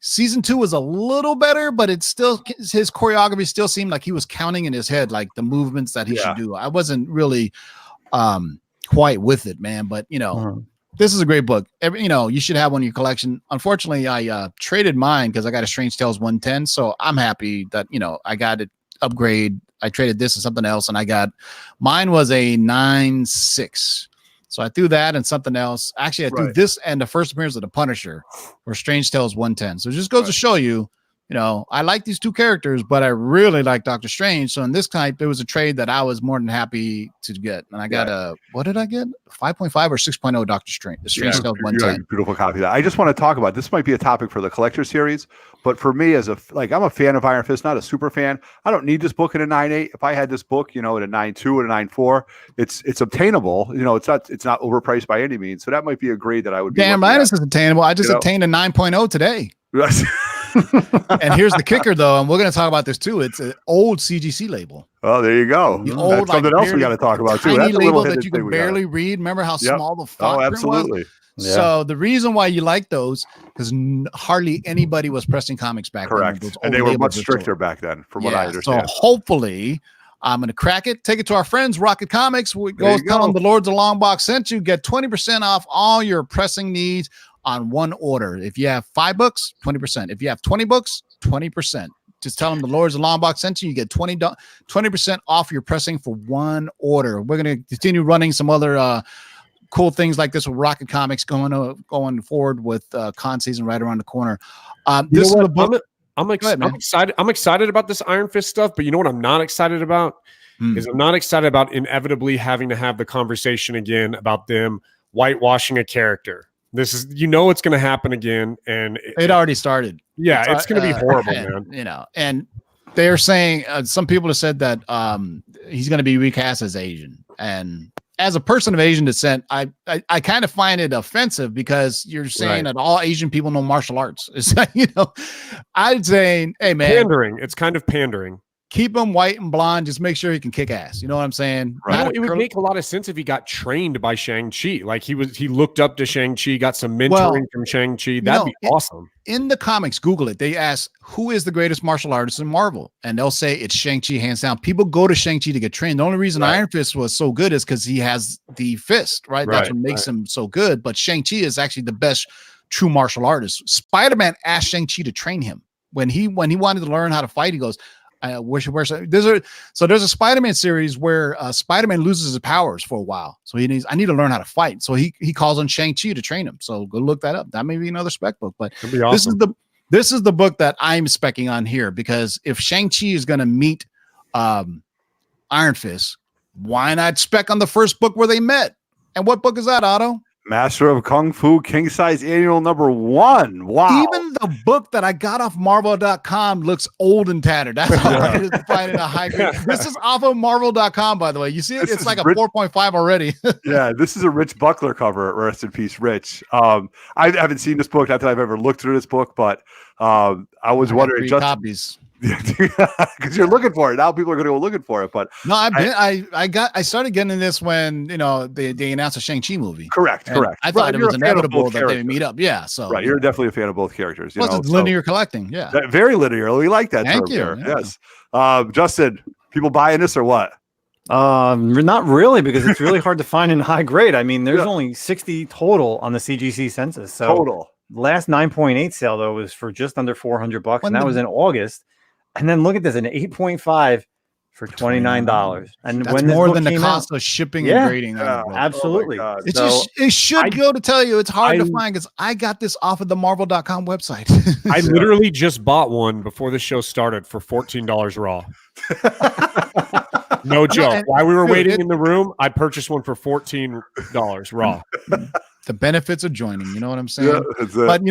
Season 2 was a little better, but it's still, his choreography still seemed like he was counting in his head, like the movements that he should do. I wasn't really quite with it, man, but this is a great book. You should have one in your collection. Unfortunately, I traded mine because I got a Strange Tales 110. So I'm happy that, I got it upgrade. I traded this and something else, and mine was a 9/6. So I threw that and something else. Actually, I threw this and the first appearance of the Punisher for Strange Tales 110. So it just goes to show you, I like these two characters, but I really like Doctor Strange. So in this type, it was a trade that I was more than happy to get. And I got what did I get? 5.5 or 6.0 Doctor Strange. The Strange Tales 110. Beautiful copy of that. I just want to talk about, this might be a topic for the collector series, but for me I'm a fan of Iron Fist, not a super fan. I don't need this book in a 9/8. If I had this book, at a 9/2 and a 9/4, it's obtainable. It's not overpriced by any means. So that might be a grade that I would be. Damn right, this is attainable. I just obtained a 9.0 today. And here's the kicker, though, and we're going to talk about this too. It's an old CGC label. Oh, there you go. That's something else we got to talk about too. That's a label that you can barely read. Remember how small the font absolutely. Was? Yeah. So the reason why you like those, because hardly anybody was pressing comics back then. Correct. And they were much stricter back then, from what I understand. So hopefully, I'm going to crack it, take it to our friends, Rocket Comics. We go tell them the Lords of the Long Box sent you. Get 20% off all your pressing needs on one order. If you have 5 books, 20%. If you have 20 books, 20%. Just tell them the Lords of the Long Box sent you. You get 20% off your pressing for one order. We're going to continue running some other cool things like this with Rocket Comics going forward with con season right around the corner. This is the book. I'm excited. I'm excited about this Iron Fist stuff, but you know what I'm not excited about? Is I'm not excited about inevitably having to have the conversation again about them whitewashing a character. This is, it's going to happen again, and it already started. Yeah, it's going to be horrible, man. And they're saying some people have said that he's going to be recast as Asian, and as a person of Asian descent, I kind of find it offensive because you're saying that all Asian people know martial arts. It's I'd say, hey man, pandering. It's kind of pandering. keep him white and blonde. Just make sure he can kick ass. You know what I'm saying? Right. You know, it would make a lot of sense if he got trained by Shang-Chi. Like he looked up to Shang-Chi, got some mentoring from Shang-Chi. That'd be awesome. In the comics, Google it. They ask, who is the greatest martial artist in Marvel? And they'll say it's Shang-Chi, hands down. People go to Shang-Chi to get trained. The only reason Iron Fist was so good is because he has the fist, right? That's what makes him so good. But Shang-Chi is actually the best true martial artist. Spider-Man asked Shang-Chi to train him. When he wanted to learn how to fight, he goes, there's a Spider-Man series where Spider-Man loses his powers for a while. So I need to learn how to fight. So he calls on Shang-Chi to train him. So go look that up. That may be another spec book, but awesome. This is the book that I'm specking on here, because if Shang-Chi is going to meet Iron Fist, why not spec on the first book where they met? And what book is that, Otto? Master of Kung Fu King Size Annual #1. Wow. Even the book that I got off Marvel.com looks old and tattered. That's how I to find it a high grade. This is off of Marvel.com, by the way. You see it? It's like a 4.5 already. Yeah, this is a Rich Buckler cover. Rest in peace, Rich. I haven't seen this book. Not that I've ever looked through this book, but I was wondering. Copies. Because you're looking for it now, people are going to go looking for it. But no, I started getting this when they announced a Shang-Chi movie. Correct. I thought it was inevitable that they would meet up. Yeah, so you're definitely a fan of both characters. It's linear collecting. Yeah, very linear. We like that. Thank you. There. Yeah. Yes, Justin. People buying this or what? Not really, because it's really hard to find in high grade. I mean, there's only 60 total on the CGC census. So total. Last 9.8 sale though was for just under $400, and that was in August. And then look at this, an 8.5 for $29. And that's when more than the cost of shipping and grading. Absolutely. Oh it should go to tell you it's hard to find, because I got this off of the Marvel.com website. I literally just bought one before the show started for $14 raw. No joke. While we were waiting in the room, I purchased one for $14 raw. The benefits of joining, you know what I'm saying? Yeah, but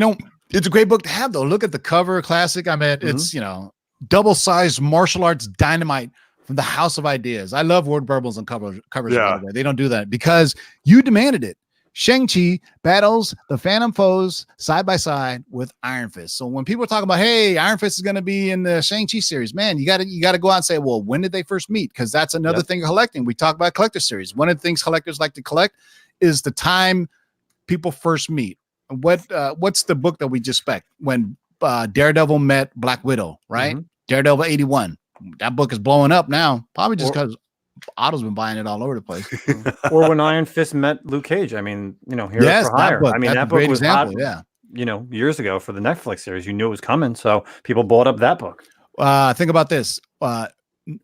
it's a great book to have though. Look at the cover, classic. I mean, it's double-sized martial arts dynamite from the House of Ideas. I love word burbles and covers. By the way. They don't do that because you demanded it. Shang-Chi battles the Phantom foes side by side with Iron Fist. So when people talk about, hey, Iron Fist is going to be in the Shang-Chi series, man, you got to go out and say, well, when did they first meet? Because that's another thing of collecting. We talk about collector series. One of the things collectors like to collect is the time people first meet. What's the book that we just spec when Daredevil met Black Widow, right? Daredevil 81. That book is blowing up now, probably just because Otto's been buying it all over the place. Or when Iron Fist met Luke Cage. I mean, Hero for Hire. I mean, that book was hot, years ago for the Netflix series. You knew it was coming, so people bought up that book. Think about this.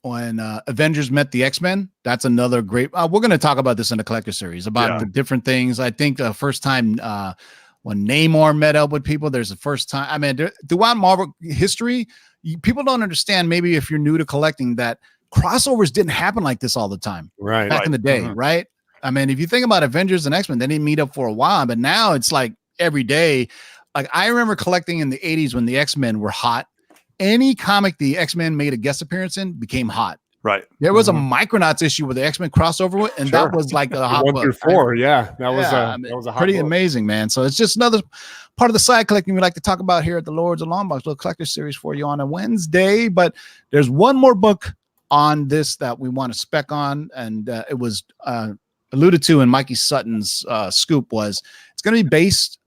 When Avengers met the X-Men, that's another great. We're going to talk about this in the collector series about the different things. I think the first time when Namor met up with people, there's the first time. I mean, throughout Marvel history, people don't understand, maybe if you're new to collecting, that crossovers didn't happen like this all the time. Back in the day, right? I mean, if you think about Avengers and X-Men, they didn't meet up for a while, but now it's like every day. Like I remember collecting in the 80s when the X-Men were hot. Any comic the X-Men made a guest appearance in became hot. Right. There was a Micronauts issue with the X-Men crossover with, and that was like a hot 1 through 4. That was a hot pretty book. amazing, man. So it's just another part of the side collecting we like to talk about here at the Lords of Longbox, little collector series for you on a Wednesday. But there's one more book on this that we want to spec on, and it was alluded to in Mikey Sutton's scoop. Was it's going to be based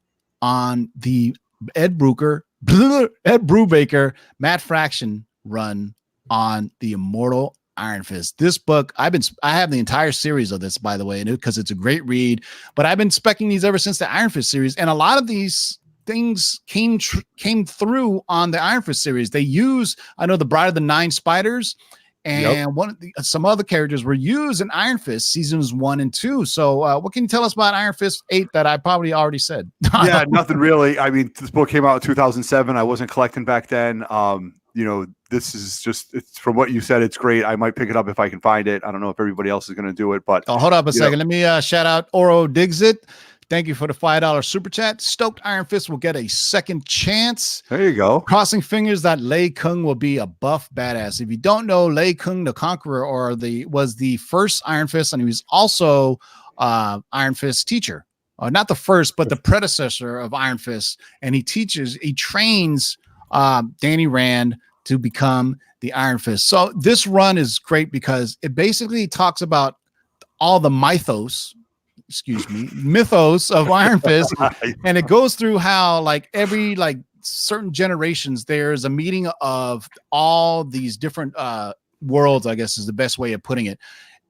on the Ed Brubaker, Matt Fraction run on the Immortal Iron Fist. This book, I have the entire series of this, by the way, because it's a great read. But I've been specking these ever since the Iron Fist series, and a lot of these things came through on the Iron Fist series. They use, I know, the Bride of the Nine Spiders, and some other characters were used in Iron Fist seasons 1 and 2. So what can you tell us about Iron Fist 8 that I probably already said? Yeah, nothing really. I mean, this book came out in 2007. I wasn't collecting back then. This is just, it's from what you said, it's great. I might pick it up if I can find it. I don't know if everybody else is going to do it, but hold up a second. Let me shout out Oro Digsit. Thank you for the $5 super chat. Stoked Iron Fist will get a second chance. There you go. Crossing fingers that Lei Kung will be a buff badass. If you don't know, Lei Kung the Conqueror was the first Iron Fist, and he was also Iron Fist teacher. Not the first, but the predecessor of Iron Fist. And he trains Danny Rand to become the Iron Fist. So this run is great because it basically talks about all the mythos of Iron Fist, and it goes through how like every like certain generations there's a meeting of all these different worlds, I guess is the best way of putting it,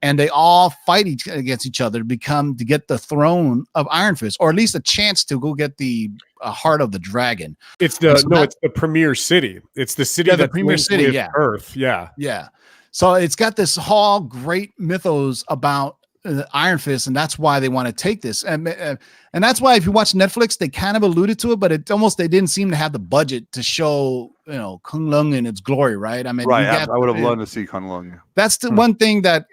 and they all fight against each other to get the throne of Iron Fist, or at least a chance to go get the heart of the dragon. It's it's the premier city. It's the city the premier city, Earth. Yeah. So it's got this whole great mythos about Iron Fist, and that's why they want to take this, and that's why if you watch Netflix, they kind of alluded to it, but they didn't seem to have the budget to show Kunlun in its glory, right? I mean, right. I would have loved to see Kunlun. That's the one thing that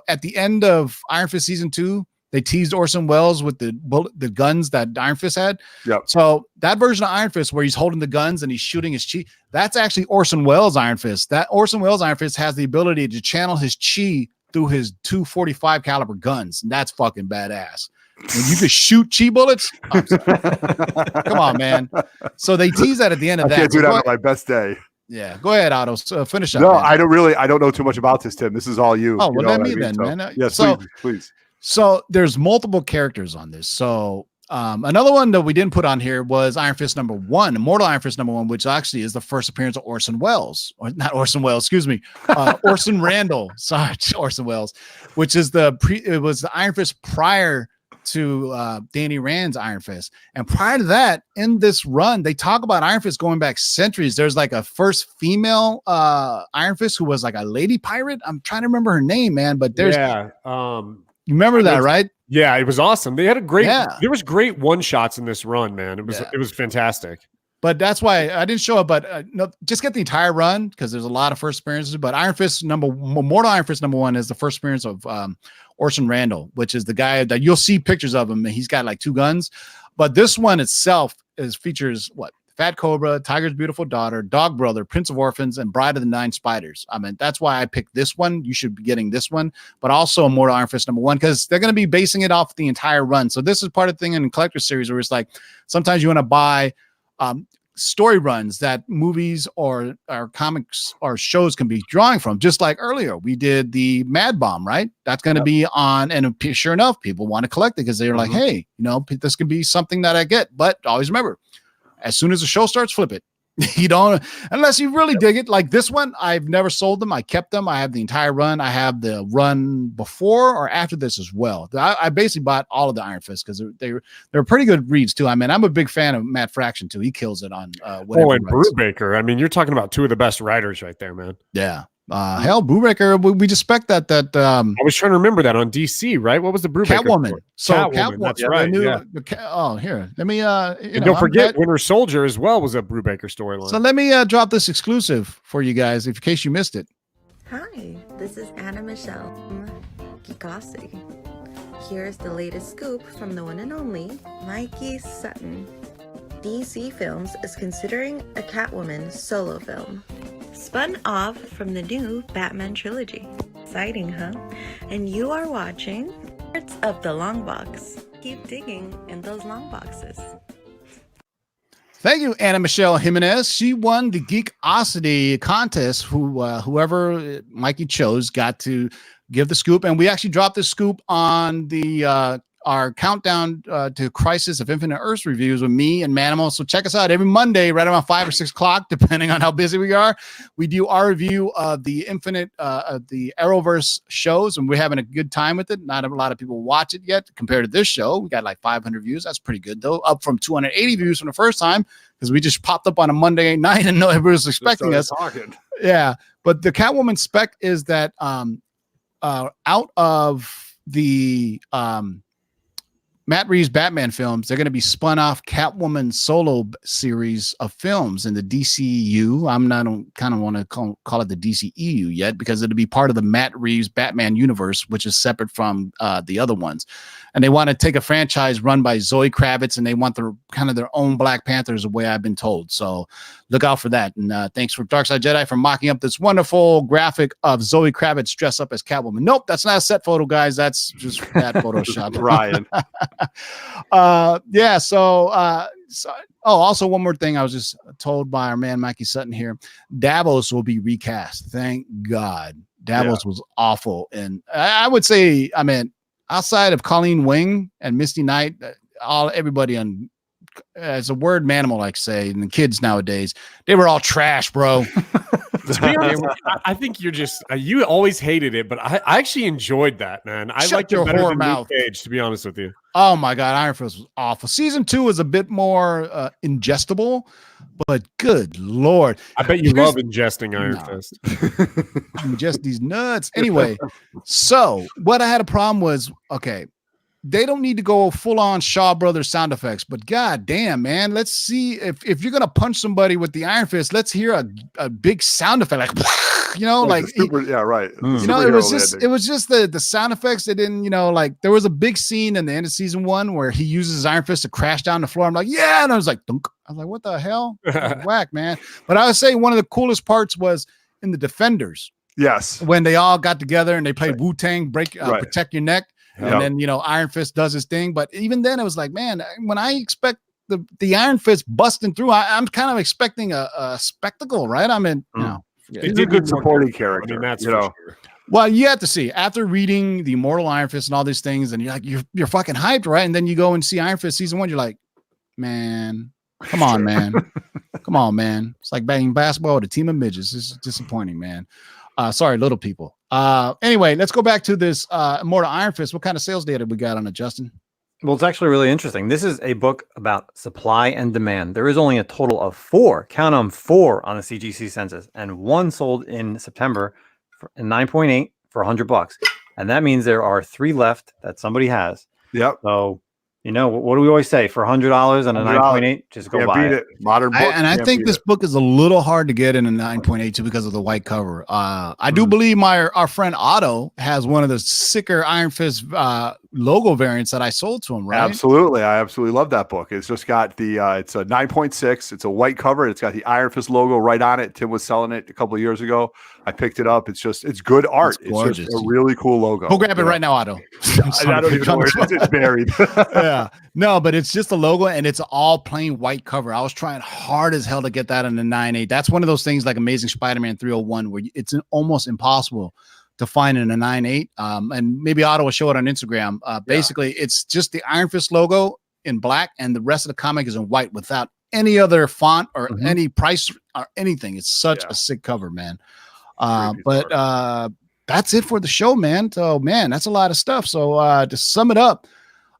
at the end of Iron Fist season 2, they teased Orson Welles with the guns that Iron Fist had. Yep. So that version of Iron Fist where he's holding the guns and he's shooting his chi, that's actually Orson Welles' Iron Fist. That Orson Welles' Iron Fist has the ability to channel his chi through his 245 caliber guns, and that's fucking badass. When you could shoot chi bullets, come on, man. So they tease that at the end of that. I can't do that on my best day. Yeah, go ahead, Otto. Finish up. No, man. I don't know too much about this, Tim. This is all you. Oh, well, let me then, so, man. Yes, please. So there's multiple characters on this. So another one that we didn't put on here was Iron Fist #1, Immortal Iron Fist #1, which actually is the first appearance of Orson Welles, or not Orson Welles, excuse me, Orson Randall. Sorry, Orson Welles, which is it was the Iron Fist prior to Danny Rand's Iron Fist. And prior to that, in this run, they talk about Iron Fist going back centuries. There's like a first female Iron Fist who was like a lady pirate. I'm trying to remember her name, man, but there's you remember that, right? Yeah, it was awesome. They had there was great one shots in this run, man. It was fantastic. But that's why I didn't show up. But no, just get the entire run because there's a lot of first appearances. But Immortal Iron Fist #1 is the first appearance of Orson Randall, which is the guy that you'll see pictures of him. And he's got like 2 guns. But this one itself features what? Fat Cobra, Tiger's Beautiful Daughter, Dog Brother, Prince of Orphans, and Bride of the Nine Spiders. I mean, that's why I picked this one. You should be getting this one, but also Immortal Iron Fist #1 because they're going to be basing it off the entire run. So this is part of the thing in the collector series where it's like sometimes you want to buy story runs that movies or comics or shows can be drawing from. Just like earlier, we did the Madbomb, right? That's going to be on, and sure enough, people want to collect it because they're like, hey, this can be something that I get. But always remember, as soon as the show starts, flip it. You don't, unless you really dig it. Like this one, I've never sold them. I kept them. I have the entire run. I have the run before or after this as well. I basically bought all of the Iron Fist because they're pretty good reads too. I mean, I'm a big fan of Matt Fraction too. He kills it on whatever. And Brubaker. I mean, you're talking about 2 of the best writers right there, man. Yeah. Hell, Brubaker, we just spec that I was trying to remember that on DC, right? What was the Brubaker? Catwoman. Story? So Catwoman, that's right. Here. Let me and don't forget Winter Soldier as well was a Brubaker storyline. So let me drop this exclusive for you guys in case you missed it. Hi, this is Anna Michelle from Geekosity. Here's the latest scoop from the one and only Mikey Sutton. DC Films is considering a Catwoman solo film, spun off from the new Batman trilogy. Exciting, huh? And you are watching parts of the long box. Keep digging in those long boxes. Thank you, Anna Michelle Jimenez. She won the Geekosity contest. Whoever Mikey chose got to give the scoop, and we actually dropped the scoop on the our countdown to Crisis of Infinite Earths reviews with me and Manimal. So check us out every Monday, right around 5 or 6 o'clock, depending on how busy we are. We do our review of the the Arrowverse shows, and we're having a good time with it. Not a lot of people watch it yet compared to this show. We got like 500 views. That's pretty good, though, up from 280 views from the first time because we just popped up on a Monday night and nobody was expecting us. Yeah, but the Catwoman spec is that out of the Matt Reeves Batman films, they're going to be spun off Catwoman solo series of films in the DCU. I don't kind of want to call it the DCEU yet because it'll be part of the Matt Reeves Batman universe, which is separate from the other ones. and they want to take a franchise run by Zoe Kravitz, and they want their kind of their own Black Panthers, the way I've been told. So look out for that. And thanks for Darkside Jedi for mocking up this wonderful graphic of Zoe Kravitz dressed up as Catwoman. Nope, that's not a set photo, guys. That's just that Photoshop. Ryan. Yeah. So, also one more thing. I was just told by our man Mikey Sutton here, Davos will be recast. Thank God. Davos was awful, and I would say, I mean, outside of Colleen Wing and Misty Knight, everybody on as a word manimal like say, and the kids nowadays, they were all trash, bro. To be honest, I think you're just you always hated it, but I actually enjoyed that, man. I liked it better than Luke Cage, to be honest with you. Oh my God, Iron Fist was awful. Season 2 is a bit more ingestible, but good Lord. I bet you love ingesting Iron Fist. Ingest these nuts. Anyway, so what I had a problem was, okay, they don't need to go full on Shaw Brothers sound effects, but god damn, man, let's see if you're gonna punch somebody with the Iron Fist, let's hear a big sound effect, like like yeah, right. It was just the sound effects that didn't, like there was a big scene in the end of season 1 where he uses his Iron Fist to crash down the floor. I'm like, yeah, and I was like, dunk. I was like, what the hell? Whack, man. But I would say one of the coolest parts was in the Defenders. Yes, when they all got together and they played Wu-Tang, protect your neck. And then, Iron Fist does his thing. But even then, it was like, man, when I expect the Iron Fist busting through, I'm kind of expecting a spectacle, right? I mean, he's a good supporting character. I mean, that's for sure. Well, you have to see after reading the Immortal Iron Fist and all these things, and you're like, you're fucking hyped, right? And then you go and see Iron Fist season 1, you're like, man, come on, man. Come on, man. It's like banging basketball with a team of midgets. This is disappointing, man. Sorry, little people. Anyway, let's go back to this Immortal Iron Fist. What kind of sales data we got on it, Justin? Well, it's actually really interesting. This is a book about supply and demand. There is only a total of 4, count them, 4 on the CGC census, and 1 sold in September in 9.8 for $100. And that means there are 3 left that somebody has. Yep. So, what do we always say? For $100 and a 9.8, just go buy it. Modern book. I think this book is a little hard to get in a 9.8 too because of the white cover. I do believe our friend Otto has one of the sicker Iron Fist logo variants that I sold to him, right? Absolutely. I absolutely love that book. It's just got it's a 9.6. It's a white cover. It's got the Iron Fist logo right on it. Tim was selling it a couple of years ago. I picked it up. It's good art. It's just a really cool logo. Go grab it right now, Otto. I don't even know where it's buried. Yeah. No, but it's just a logo and it's all plain white cover. I was trying hard as hell to get that in the 9.8. That's one of those things like Amazing Spider-Man 301 where it's almost impossible to find in a 9.8. And maybe Otto will show it on Instagram. Basically, it's just the Iron Fist logo in black and the rest of the comic is in white without any other font or any price or anything. It's such a sick cover, man. But that's it for the show, man. So, man, that's a lot of stuff. So to sum it up,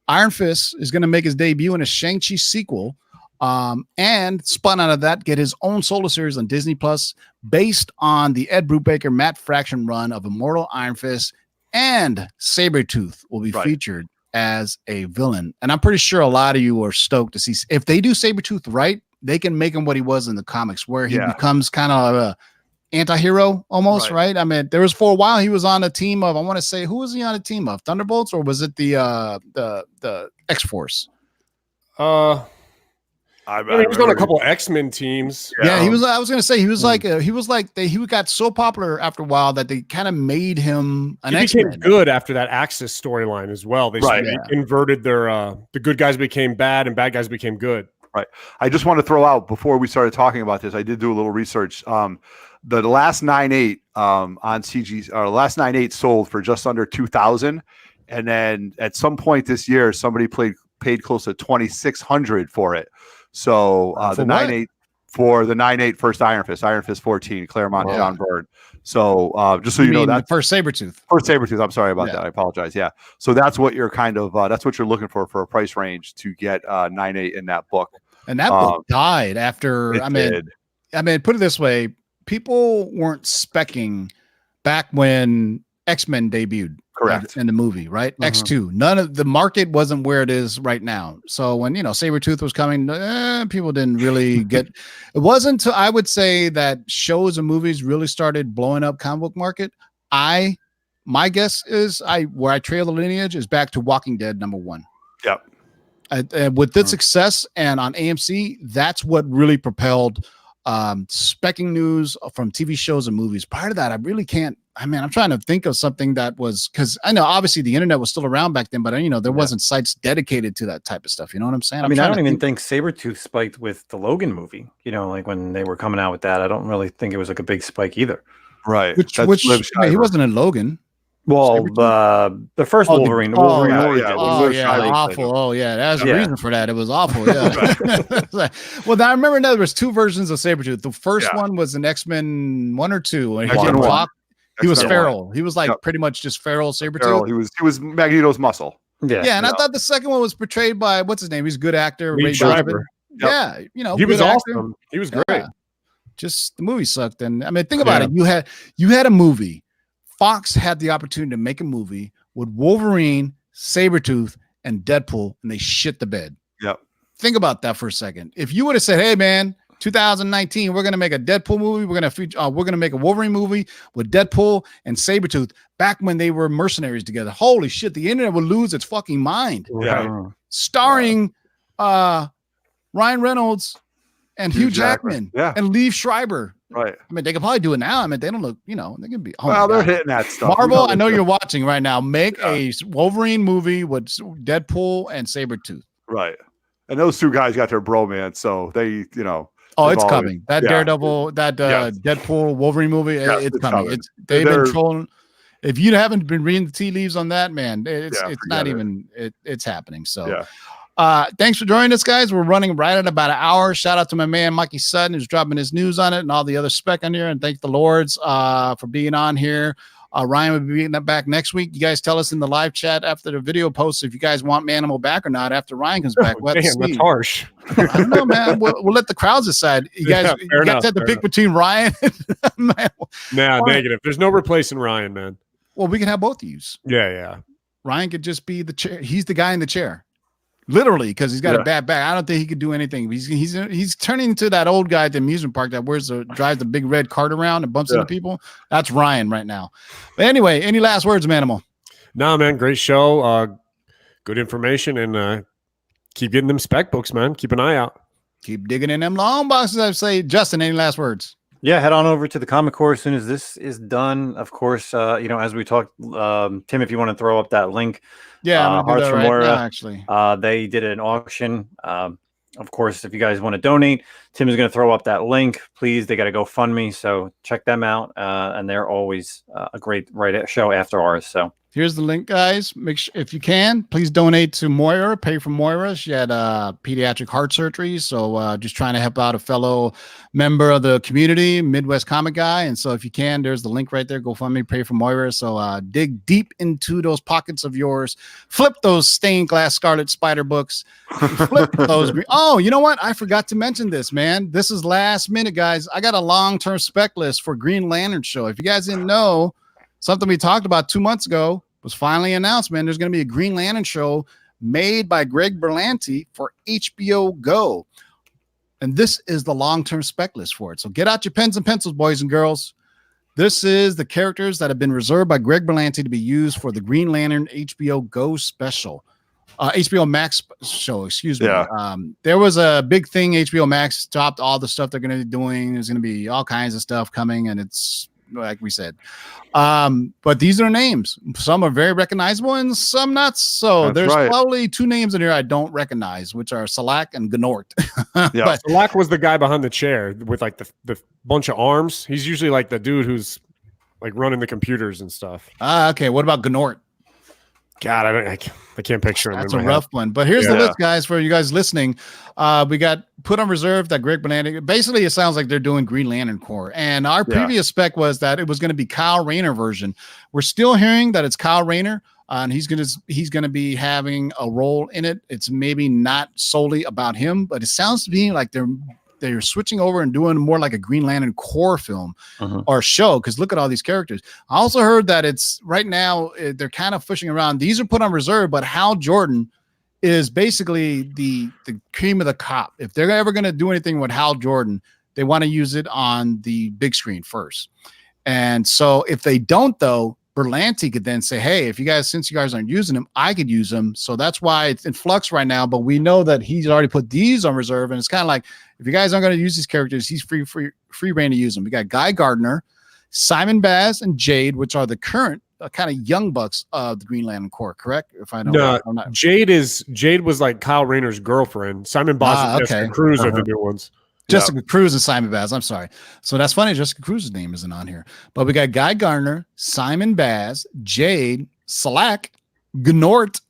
Iron Fist is going to make his debut in a Shang-Chi sequel, and spun out of that, get his own solo series on Disney Plus based on the Ed Brubaker, Matt Fraction run of Immortal Iron Fist, and Sabretooth will be featured as a villain. And I'm pretty sure a lot of you are stoked to see if they do Sabretooth right, they can make him what he was in the comics, where he becomes kind of a anti-hero almost, right? I mean, there was for a while he was on a team of, I want to say, who was he on a team of? Thunderbolts, or was it the X-Force? He was on a couple X-Men teams. Yeah, he was. I was gonna say he was like he got so popular after a while that they kind of made him an X-Men. Became good after that Axis storyline as well. They inverted their the good guys became bad and bad guys became good. Right. I just want to throw out before we started talking about this, I did do a little research. The last 9.8 on CG, or last 9.8 sold for just under 2,000, and then at some point this year, somebody paid close to 2,600 for it. So the 9.8 for the 9.8 first Iron Fist 14, Claremont, John Byrne. So just so you know, that first Sabretooth. I'm sorry about that. I apologize. Yeah. So that's what you're kind of that's what you're looking for a price range to get 9.8 in that book. And that book died after. I mean, put it this way: people weren't specking back when X-Men debuted. Correct. In the movie, right? X2. None of the market wasn't where it is right now. So when, Sabretooth was coming, people didn't really get it. Wasn't until I would say that shows and movies really started blowing up comic book market. My my guess is where I trail the lineage is back to Walking Dead #1. Yep. With its success and on AMC, that's what really propelled specking news from TV shows and movies. Prior to that, I really can't. I mean, I'm trying to think of something that was, because I know obviously the internet was still around back then, but there wasn't sites dedicated to that type of stuff. You know what I'm saying? I mean, I don't even think Sabretooth spiked with the Logan movie. Like when they were coming out with that, I don't really think it was like a big spike either. Right. Which he wasn't in Logan. Well, the first Wolverine, Wolverine Origins. Awful. Oh, yeah, that's the reason for that. It was awful. Yeah. Well, I remember there was 2 versions of Sabretooth. The first one was an X-Men 1 or 2. And he was feral. He was like pretty much just feral Sabretooth. He was Magneto's muscle. Yeah, and I thought the second one was portrayed by what's his name? He's a good actor, Ray Donovan. Yeah, he was awesome. He was great. Yeah. Just the movie sucked. And I mean, think about it. You had a movie. Fox had the opportunity to make a movie with Wolverine, Sabretooth, and Deadpool, and they shit the bed. Yep. Think about that for a second. If you would have said, "Hey, man, 2019, we're gonna make a Deadpool movie. We're gonna make a Wolverine movie with Deadpool and Sabretooth," back when they were mercenaries together, holy shit, the internet would lose its fucking mind. Yeah. Starring Ryan Reynolds and Hugh Jackman and Liev Schreiber. Right. I mean, they could probably do it now. I mean, they don't look, they can be. Well, they're hitting that stuff. Marvel, I know you're watching right now. Make a Wolverine movie with Deadpool and Sabretooth. Right. And those 2 guys got their bromance, so they, Oh, it's coming. That Daredevil, that Deadpool Wolverine movie, it's coming. They've been trolling. If you haven't been reading the tea leaves on that, man, it's not even. It's happening. So. Thanks for joining us, guys. We're running right at about an hour. Shout out to my man Mikey Sutton, who's dropping his news on it, and all the other spec on here. And thank the Lords for being on here. Ryan will be being back next week. You guys tell us in the live chat after the video posts if you guys want Manimal back or not after Ryan comes back. Damn, that's harsh. I don't know, man. We'll let the crowds decide. You guys have to pick between Ryan and negative. There's no replacing Ryan, man. Well, we can have both of you. Yeah. Ryan could just be the chair. He's the guy in the chair. Literally, because he's got a bad back. I don't think he could do anything. He's turning into that old guy at the amusement park that drives the big red cart around and bumps into people. That's Ryan right now. But anyway, any last words, Manimal? No, man. Great show. Good information, and keep getting them spec books, man. Keep an eye out. Keep digging in them long boxes. I say, Justin, any last words? Yeah, head on over to the Comic Core as soon as this is done. Of course, as we talked, Tim, if you want to throw up that link. Yeah, I'm gonna do that right Moira, now, actually. They did an auction. Of course, if you guys want to donate, Tim is going to throw up that link. Please, they got to go fund me, so check them out. And they're always a great show after ours. So here's the link, guys. Make sure, if you can, please donate to Moira. Pay for Moira. She had pediatric heart surgery, so just trying to help out a fellow member of the community, Midwest comic guy. And so if you can, there's the link right there. Go fund me. Pay for Moira. So dig deep into those pockets of yours. Flip those stained glass Scarlet Spider books. Flip those. Oh, you know what? I forgot to mention this, man. This is last minute, guys. I got a long-term spec list for Green Lantern show. If you guys didn't know, something we talked about 2 months ago was finally announced, man. There's going to be a Green Lantern show made by Greg Berlanti for HBO Go. And this is the long-term spec list for it. So get out your pens and pencils, boys and girls. This is the characters that have been reserved by Greg Berlanti to be used for the Green Lantern HBO Go special. HBO Max show, excuse me. Yeah. There was a big thing. HBO Max stopped all the stuff they're going to be doing. There's going to be all kinds of stuff coming, and it's like we said. But these are names. Some are very recognizable and some not so. There's probably 2 names in here I don't recognize, which are Salak and Gnort. Yeah. But Salak was the guy behind the chair with like the bunch of arms. He's usually like the dude who's like running the computers and stuff. Okay. What about Gnort? God, I can't picture him. That's a rough one. But here's the list, guys, for you guys listening. We got put on reserve that Greg Berlanti. Basically, it sounds like they're doing Green Lantern Corps. And our previous spec was that it was going to be Kyle Rayner version. We're still hearing that it's Kyle Rayner, and he's gonna be having a role in it. It's maybe not solely about him, but it sounds to me like they're switching over and doing more like a Green Lantern Corps film or show, because look at all these characters. I also heard that it's right now they're kind of pushing around. These are put on reserve, but Hal Jordan is basically the cream of the crop. If they're ever going to do anything with Hal Jordan, they want to use it on the big screen first. And so if they don't, though, Berlanti could then say, hey, since you guys aren't using them, I could use them. So that's why it's in flux right now. But we know that he's already put these on reserve. And it's kind of like, if you guys aren't going to use these characters, he's free reign to use them. We got Guy Gardner, Simon Baz, and Jade, which are the current kind of young bucks of the Green Lantern Corps, correct? If I know, no, I'm not. Jade was like Kyle Rayner's girlfriend. Simon Baz and Jessica Cruz are the new ones. Jessica Cruz and Simon Baz. I'm sorry. So that's funny. Jessica Cruz's name isn't on here, but we got Guy Gardner, Simon Baz, Jade, Slack, Gnort,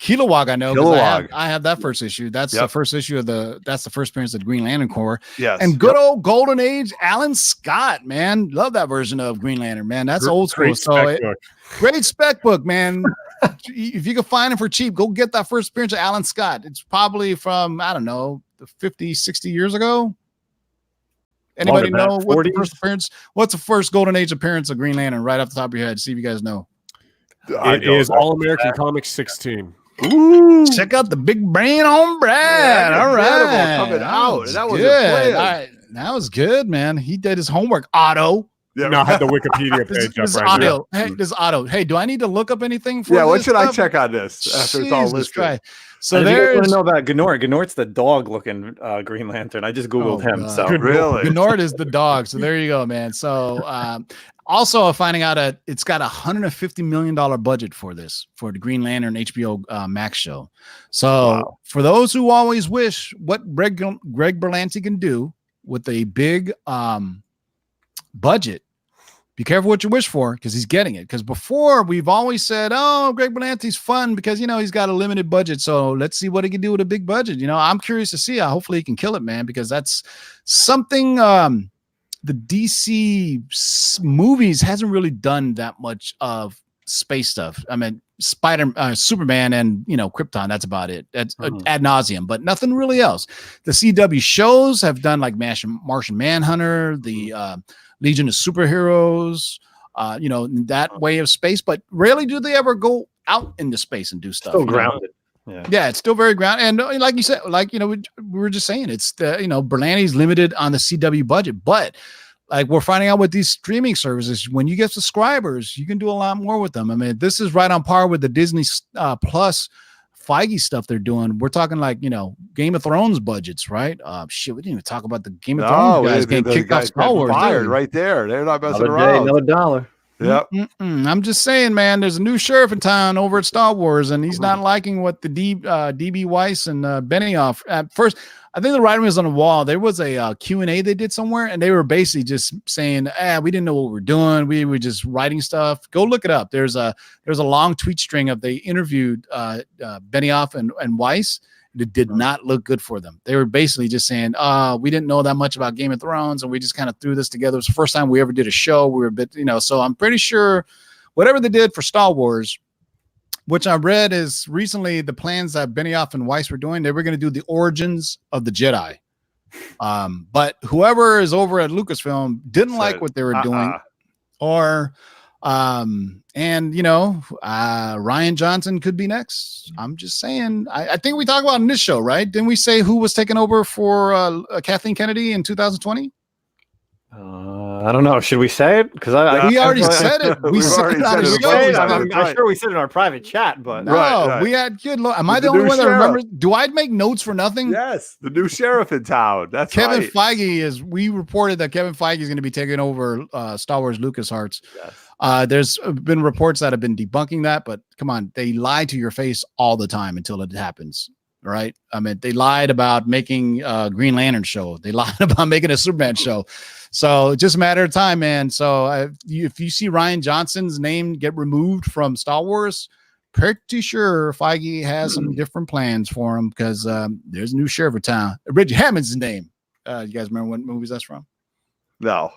Kilowog. I know because I have that first issue. That's the first issue of that's the first appearance of the Green Lantern Corps. Yes. And good old Golden Age Alan Scott, man. Love that version of Green Lantern, man. That's old school. So great spec book, man. If you can find him for cheap, go get that first appearance of Alan Scott. It's probably from, I don't know, 50, 60 years ago. Anybody know what the first appearance? What's the first Golden Age appearance of Green Lantern right off the top of your head? See if you guys know. It is All American Comics 16. Ooh. Check out the big brain on Brad. All right. Coming out. That was good. All right. That was good, man. He did his homework. Otto. Yeah, no, I had the Wikipedia page this up right Otto. now. Hey, this Otto. Hey, do I need to look up anything for what this should stuff? I check on this after it's all listed? Christ. So if you there's want to know about Gnort. Gnort's the dog-looking Green Lantern. I just googled him. God. So really, Gnort is the dog. So there you go, man. So also finding out it's got $150 million budget for the Green Lantern HBO Max show. So for those who always wish what Greg Berlanti can do with a big budget, be careful what you wish for, because he's getting it. Because before we've always said, oh, Greg Berlanti's fun because, he's got a limited budget. So let's see what he can do with a big budget. I'm curious to see. Hopefully he can kill it, man, because that's something the DC movies hasn't really done that much of space stuff. I mean, Superman and, Krypton, that's about it. That's ad nauseum, but nothing really else. The CW shows have done like Martian Manhunter, the Legion of Superheroes, that way of space, but rarely do they ever go out into space and do stuff. Still grounded. Yeah, it's still very grounded. And like you said, we were just saying, it's Berlanti's limited on the CW budget, but like we're finding out with these streaming services, when you get subscribers, you can do a lot more with them. I mean, this is right on par with the Disney Plus Feige stuff they're doing. We're talking like, Game of Thrones budgets, right? Shit, we didn't even talk about the Game of Thrones guys getting kicked off Star Wars. Fired right there. They're not messing around. Another dollar. Yep. I'm just saying, man, there's a new sheriff in town over at Star Wars, and he's not liking what the DB Weiss and Benioff at first. I think the writing was on the wall. There was a Q&A they did somewhere, and they were basically just saying, we didn't know what we were doing. We were just writing stuff. Go look it up. There's a long tweet string of they interviewed Benioff and Weiss. It did not look good for them. They were basically just saying, we didn't know that much about Game of Thrones, and we just kind of threw this together. It was the first time we ever did a show. We were a bit, so I'm pretty sure whatever they did for Star Wars, which I read is recently the plans that Benioff and Weiss were doing, they were going to do the origins of the Jedi. But whoever is over at Lucasfilm didn't like what they were doing, or Ryan Johnson could be next. I'm just saying. I think we talked about in this show, right? Didn't we say who was taking over for Kathleen Kennedy in 2020? I don't know. Should we say it? Because we already said it. We said it on the show. I'm sure we said it in our private chat, but no, we had good. Am I the only one that remembers? Do I make notes for nothing? Yes, the new sheriff in town. That's Kevin right. Feige we reported that Kevin Feige is going to be taking over Star Wars LucasArts. Yes. There's been reports that have been debunking that, but come on, they lie to your face all the time until it happens. Right? I mean, they lied about making a Green Lantern show. They lied about making a Superman show. So it's just a matter of time, man. So if you see Ryan Johnson's name get removed from Star Wars, pretty sure Feige has some different plans for him, because there's a new sheriff of town. Reggie Hammond's name. You guys remember what movies that's from? No.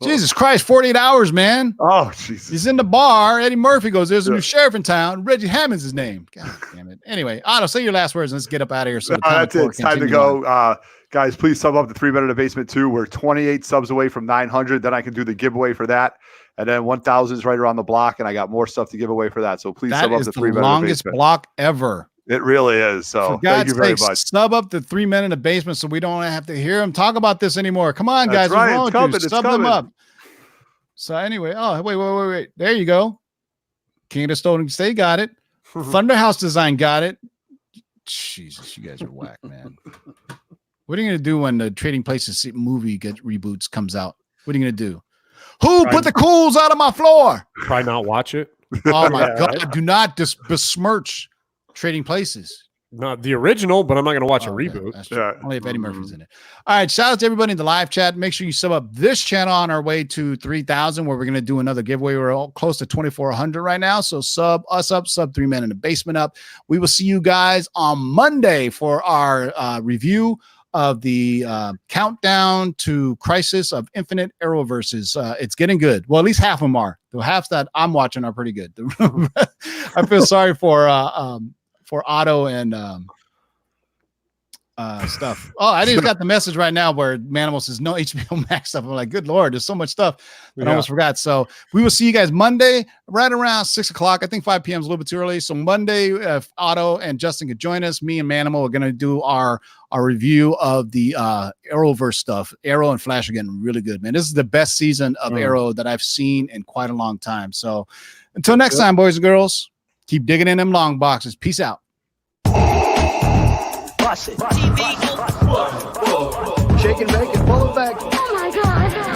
Jesus Christ, 48 Hours, man. Oh, Jesus. He's in the bar. Eddie Murphy goes, there's a new sheriff in town. Reggie Hammond's his name. God damn it. Anyway, Otto, say your last words and let's get up out of here. So that's it. It's time to go. Guys, please sub up the 3 Men in the Basement 2. We're 28 subs away from 900. Then I can do the giveaway for that. And then 1,000 is right around the block, and I got more stuff to give away for that. So please sub up the 3 Men in the Basement. That is the longest block ever. It really is. So thank you very much. Sub up the 3 Men in the Basement so we don't have to hear him talk about this anymore. Come on, guys. That's right. It's coming. Sub them up. So anyway, wait. There you go. King of the Stone State got it. Thunderhouse Design got it. Jesus, you guys are whack, man. What are you gonna do when the Trading Places movie reboots comes out? What are you gonna do? Who put the cools out of my floor? Probably not watch it. Oh my God! Right? Do not besmirch Trading Places. Not the original, but I'm not going to watch a reboot. Yeah. Only if Eddie Murphy's in it. All right. Shout out to everybody in the live chat. Make sure you sub up this channel on our way to 3,000, where we're going to do another giveaway. We're all close to 2,400 right now. So sub us up, sub 3 Men in the Basement up. We will see you guys on Monday for our review of the countdown to Crisis of Infinite Arrowverses. It's getting good. Well, at least half of them are. The half that I'm watching are pretty good. I feel sorry for Otto and stuff. Oh, I just got the message right now where Manimal says no HBO Max stuff. I'm like, good Lord, there's so much stuff that I almost forgot. So we will see you guys Monday right around 6 o'clock. I think 5 p.m. is a little bit too early. So Monday, if Otto and Justin could join us, me and Manimal are going to do our review of the Arrowverse stuff. Arrow and Flash are getting really good, man. This is the best season of Arrow that I've seen in quite a long time. So until next time, boys and girls, keep digging in them long boxes. Peace out. Shake and bake and pull it back. Oh my God.